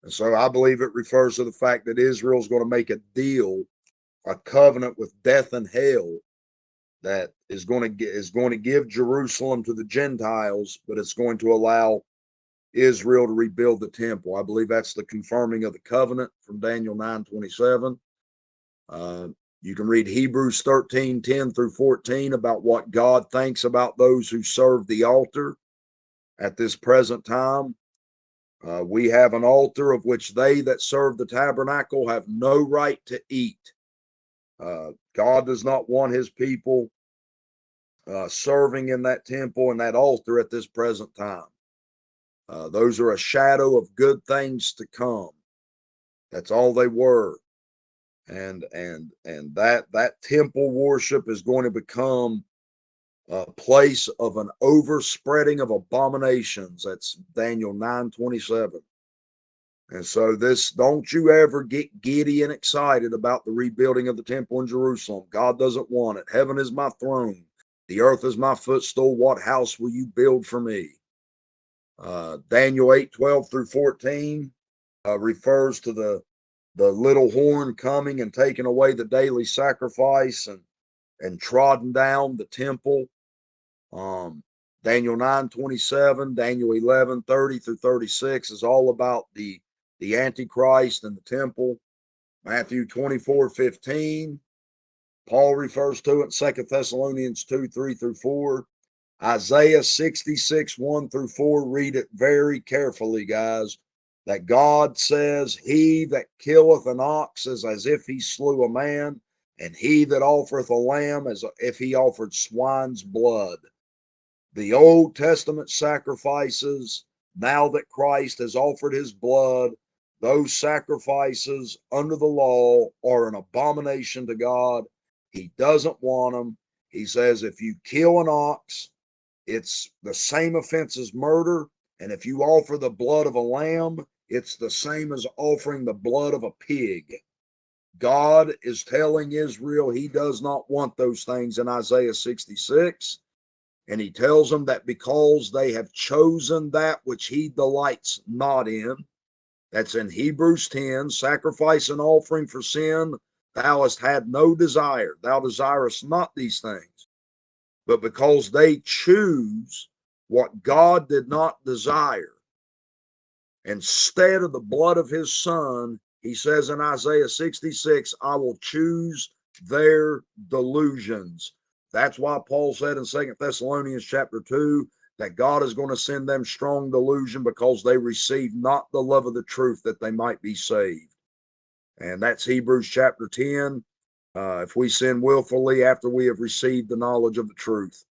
And so I believe it refers to the fact that Israel is going to make a deal, a covenant with death and hell that is going to give Jerusalem to the Gentiles, but it's going to allow Israel to rebuild the temple. I believe that's the confirming of the covenant from Daniel 9:27. You can read Hebrews 13, 10 through 14 about what God thinks about those who serve the altar at this present time. We have an altar of which they that serve the tabernacle have no right to eat. God does not want his people serving in that temple and that altar at this present time. Those are a shadow of good things to come. That's all they were. And that temple worship is going to become a place of an overspreading of abominations. That's Daniel 9:27. And so don't you ever get giddy and excited about the rebuilding of the temple in Jerusalem. God doesn't want it. Heaven is my throne. The earth is my footstool. What house will you build for me? Daniel 8:12 through 14 refers to the little horn coming and taking away the daily sacrifice and trodden down the temple. Daniel 9:27, Daniel 11:30 through 36 is all about the Antichrist and the temple. Matthew 24:15, Paul refers to it. 2 Thessalonians 2:3 through 4. Isaiah 66, 1 through 4. Read it very carefully, guys. That God says, he that killeth an ox is as if he slew a man, and he that offereth a lamb as if he offered swine's blood. The Old Testament sacrifices, now that Christ has offered his blood, those sacrifices under the law are an abomination to God. He doesn't want them. He says, if you kill an ox, it's the same offense as murder. And if you offer the blood of a lamb, it's the same as offering the blood of a pig. God is telling Israel he does not want those things in Isaiah 66. And he tells them that because they have chosen that which he delights not in, that's in Hebrews 10, sacrifice and offering for sin, thou hast had no desire. Thou desirest not these things. But because they choose what God did not desire, instead of the blood of his son, He says in Isaiah 66, I will choose their delusions. That's why Paul said in 2 Thessalonians chapter 2 that God is going to send them strong delusion because they receive not the love of the truth that they might be saved. And that's Hebrews chapter 10. If we sin willfully after we have received the knowledge of the truth.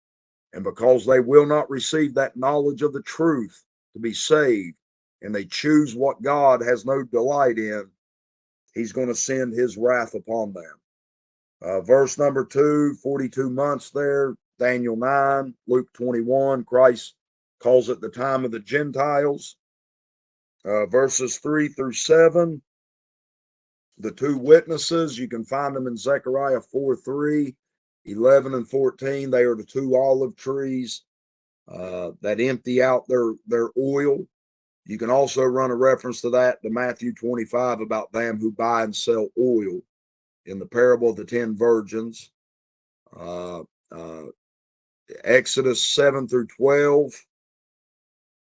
And because they will not receive that knowledge of the truth to be saved, and they choose what God has no delight in, he's going to send his wrath upon them. Verse number 2, 42 months there, Daniel 9, Luke 21, Christ calls it the time of the Gentiles. Verses 3 through 7, the two witnesses, you can find them in Zechariah 4:3, 11 and 14. They are the two olive trees that empty out their oil. You can also run a reference to that to Matthew 25 about them who buy and sell oil in the parable of the 10 virgins. Uh, uh, Exodus 7 through 12,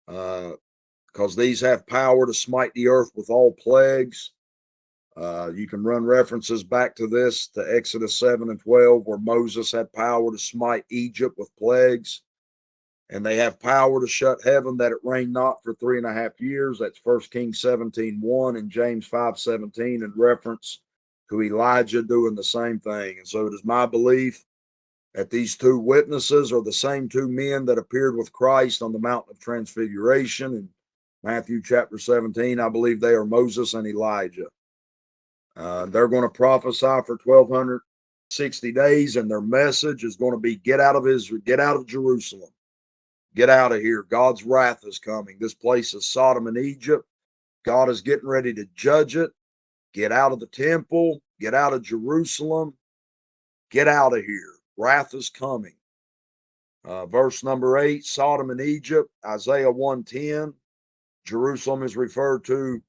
because these have power to smite the earth with all plagues. You can run references back to this, to Exodus 7 and 12, where Moses had power to smite Egypt with plagues. And they have power to shut heaven that it rain not for 3.5 years. That's 1 Kings 17:1 and James 5:17 in reference to Elijah doing the same thing. And so it is my belief that these two witnesses are the same two men that appeared with Christ on the Mountain of Transfiguration in Matthew chapter 17. I believe they are Moses and Elijah. They're going to prophesy for 1,260 days, and their message is going to be get out of Israel, get out of Jerusalem. Get out of here. God's wrath is coming. This place is Sodom and Egypt. God is getting ready to judge it. Get out of the temple. Get out of Jerusalem. Get out of here. Wrath is coming. Verse number 8, Sodom and Egypt, Isaiah 1:10. Jerusalem is referred to,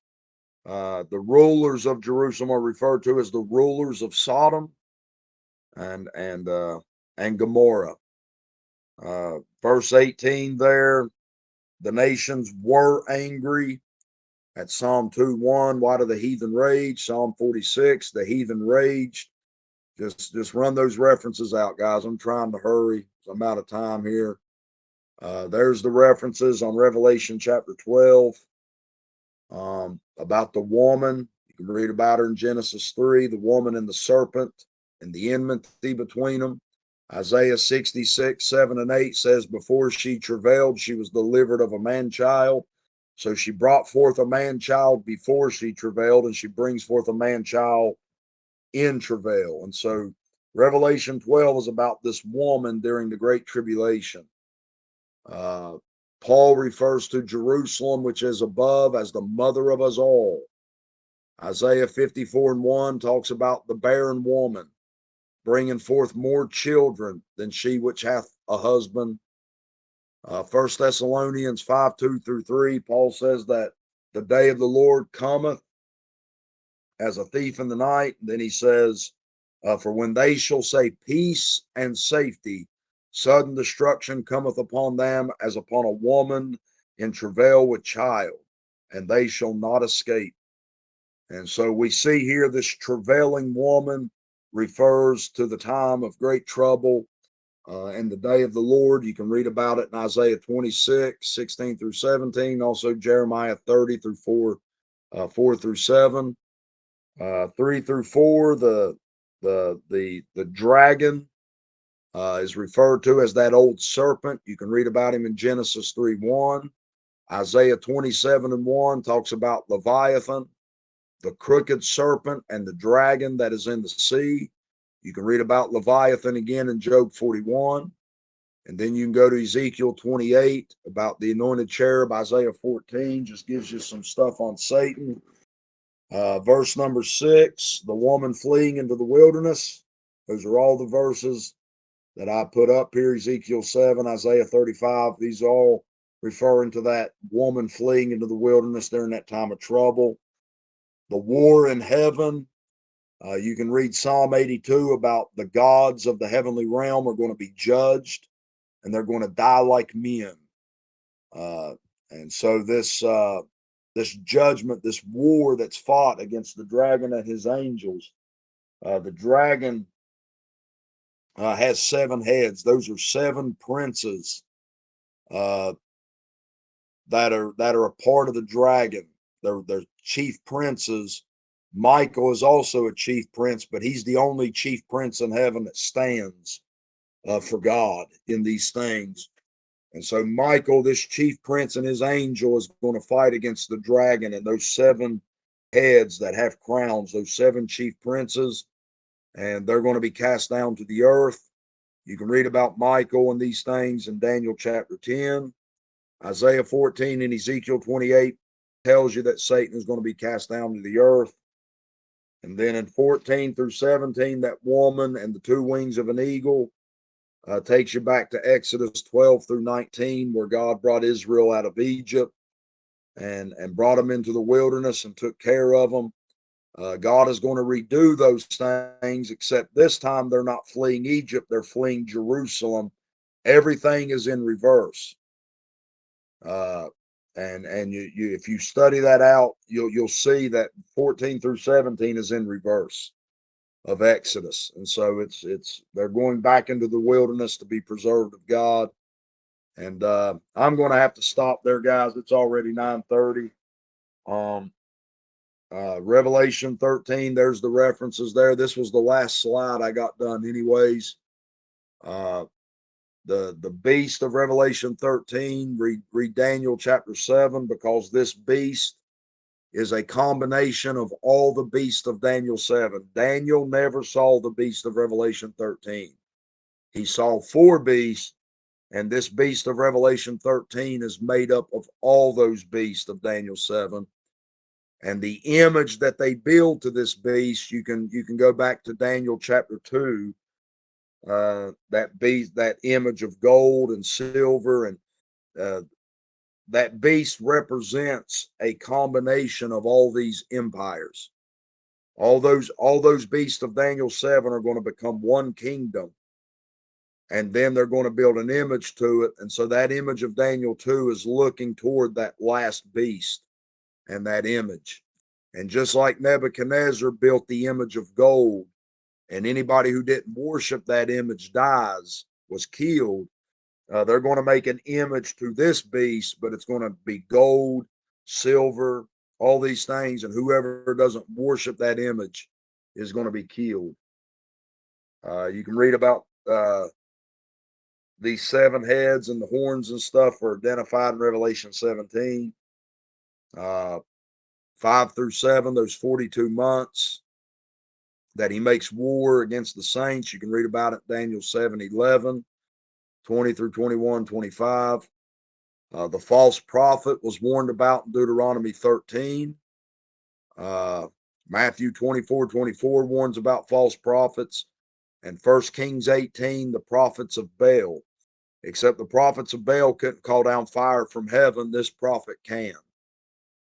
the rulers of Jerusalem are referred to as the rulers of Sodom and Gomorrah. Verse 18 there, the nations were angry. At Psalm 2:1, why do the heathen rage? Psalm 46, the heathen raged. Just run those references out, guys. I'm trying to hurry. I'm out of time here. There's the references on Revelation chapter 12 about the woman. You can read about her in Genesis 3, the woman and the serpent and the enmity between them. Isaiah 66, 7 and 8 says, before she travailed, she was delivered of a man child. So she brought forth a man child before she travailed, and she brings forth a man child in travail. And so Revelation 12 is about this woman during the Great Tribulation. Paul refers to Jerusalem, which is above, as the mother of us all. Isaiah 54:1 talks about the barren woman bringing forth more children than she which hath a husband. 1 Thessalonians 5:2 through 3, Paul says that the day of the Lord cometh as a thief in the night. Then he says, for when they shall say peace and safety, sudden destruction cometh upon them as upon a woman in travail with child, and they shall not escape. And so we see here this travailing woman refers to the time of great trouble and the day of the Lord. You can read about it in Isaiah 26, 16 through 17, also Jeremiah 30 through 4 through 7. 3 through 4, the dragon is referred to as that old serpent. You can read about him in Genesis 3:1. Isaiah 27:1 talks about Leviathan, the crooked serpent, and the dragon that is in the sea. You can read about Leviathan again in Job 41. And then you can go to Ezekiel 28 about the anointed cherub. Isaiah 14 just gives you some stuff on Satan. Verse number 6, the woman fleeing into the wilderness. Those are all the verses that I put up here. Ezekiel 7, Isaiah 35. These are all referring to that woman fleeing into the wilderness during that time of trouble. The war in heaven. You can read Psalm 82 about the gods of the heavenly realm are going to be judged, and they're going to die like men. And so this judgment, this war that's fought against the dragon and his angels. The dragon has 7 heads. Those are 7 princes that are a part of the dragon. They're chief princes. Michael is also a chief prince, but he's the only chief prince in heaven that stands for God in these things. And so Michael, this chief prince, and his angel is going to fight against the dragon and those 7 heads that have crowns, those 7 chief princes, and they're going to be cast down to the earth. You can read about Michael and these things in Daniel chapter 10. Isaiah 14 and Ezekiel 28 tells you that Satan is going to be cast down to the earth. And then in 14 through 17, that woman and the 2 wings of an eagle takes you back to Exodus 12 through 19, where God brought Israel out of Egypt and brought them into the wilderness and took care of them. God is going to redo those things, except this time they're not fleeing Egypt, they're fleeing Jerusalem. Everything is in reverse. And you if you study that out, you'll see that 14 through 17 is in reverse of Exodus. And so it's they're going back into the wilderness to be preserved of God. And I'm going to have to stop there, guys. It's already 9:30. Revelation 13, there's the references there. This was the last slide I got done anyways. The beast of Revelation 13, read Daniel chapter 7, because this beast is a combination of all the beasts of Daniel 7. Daniel never saw the beast of Revelation 13. He saw 4 beasts, and this beast of Revelation 13 is made up of all those beasts of Daniel 7. And the image that they build to this beast, you can go back to Daniel chapter 2. That beast, that image of gold and silver, and that beast represents a combination of all these empires. All those beasts of Daniel 7 are going to become one kingdom, and then they're going to build an image to it. And so that image of Daniel 2 is looking toward that last beast and that image. And just like Nebuchadnezzar built the image of gold, and anybody who didn't worship that image was killed, they're going to make an image to this beast, but it's going to be gold, silver, all these things, and whoever doesn't worship that image is going to be killed. You can read about these 7 heads and the horns and stuff are identified in Revelation 17. 5 through 7, those 42 months that he makes war against the saints. You can read about it, Daniel 7:11, 20 through 21, 25. The false prophet was warned about in Deuteronomy 13. Matthew 24:24 warns about false prophets. And 1 Kings 18, the prophets of Baal. Except the prophets of Baal couldn't call down fire from heaven, this prophet can.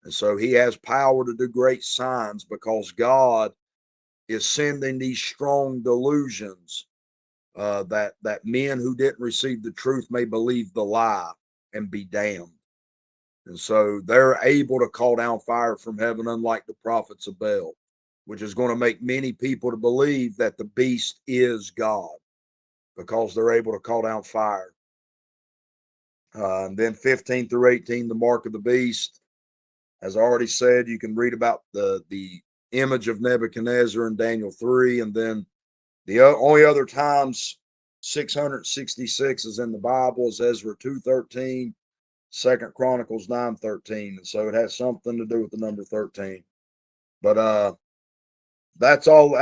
And so he has power to do great signs, because God is sending these strong delusions that men who didn't receive the truth may believe the lie and be damned. And so they're able to call down fire from heaven, unlike the prophets of Baal, which is going to make many people to believe that the beast is God, because they're able to call down fire. And then 15 through 18, the mark of the beast. As I already said, you can read about the image of Nebuchadnezzar in Daniel 3. And then the only other times 666 is in the Bible is Ezra 2:13, 2 Chronicles 9:13. And so it has something to do with the number 13. But that's all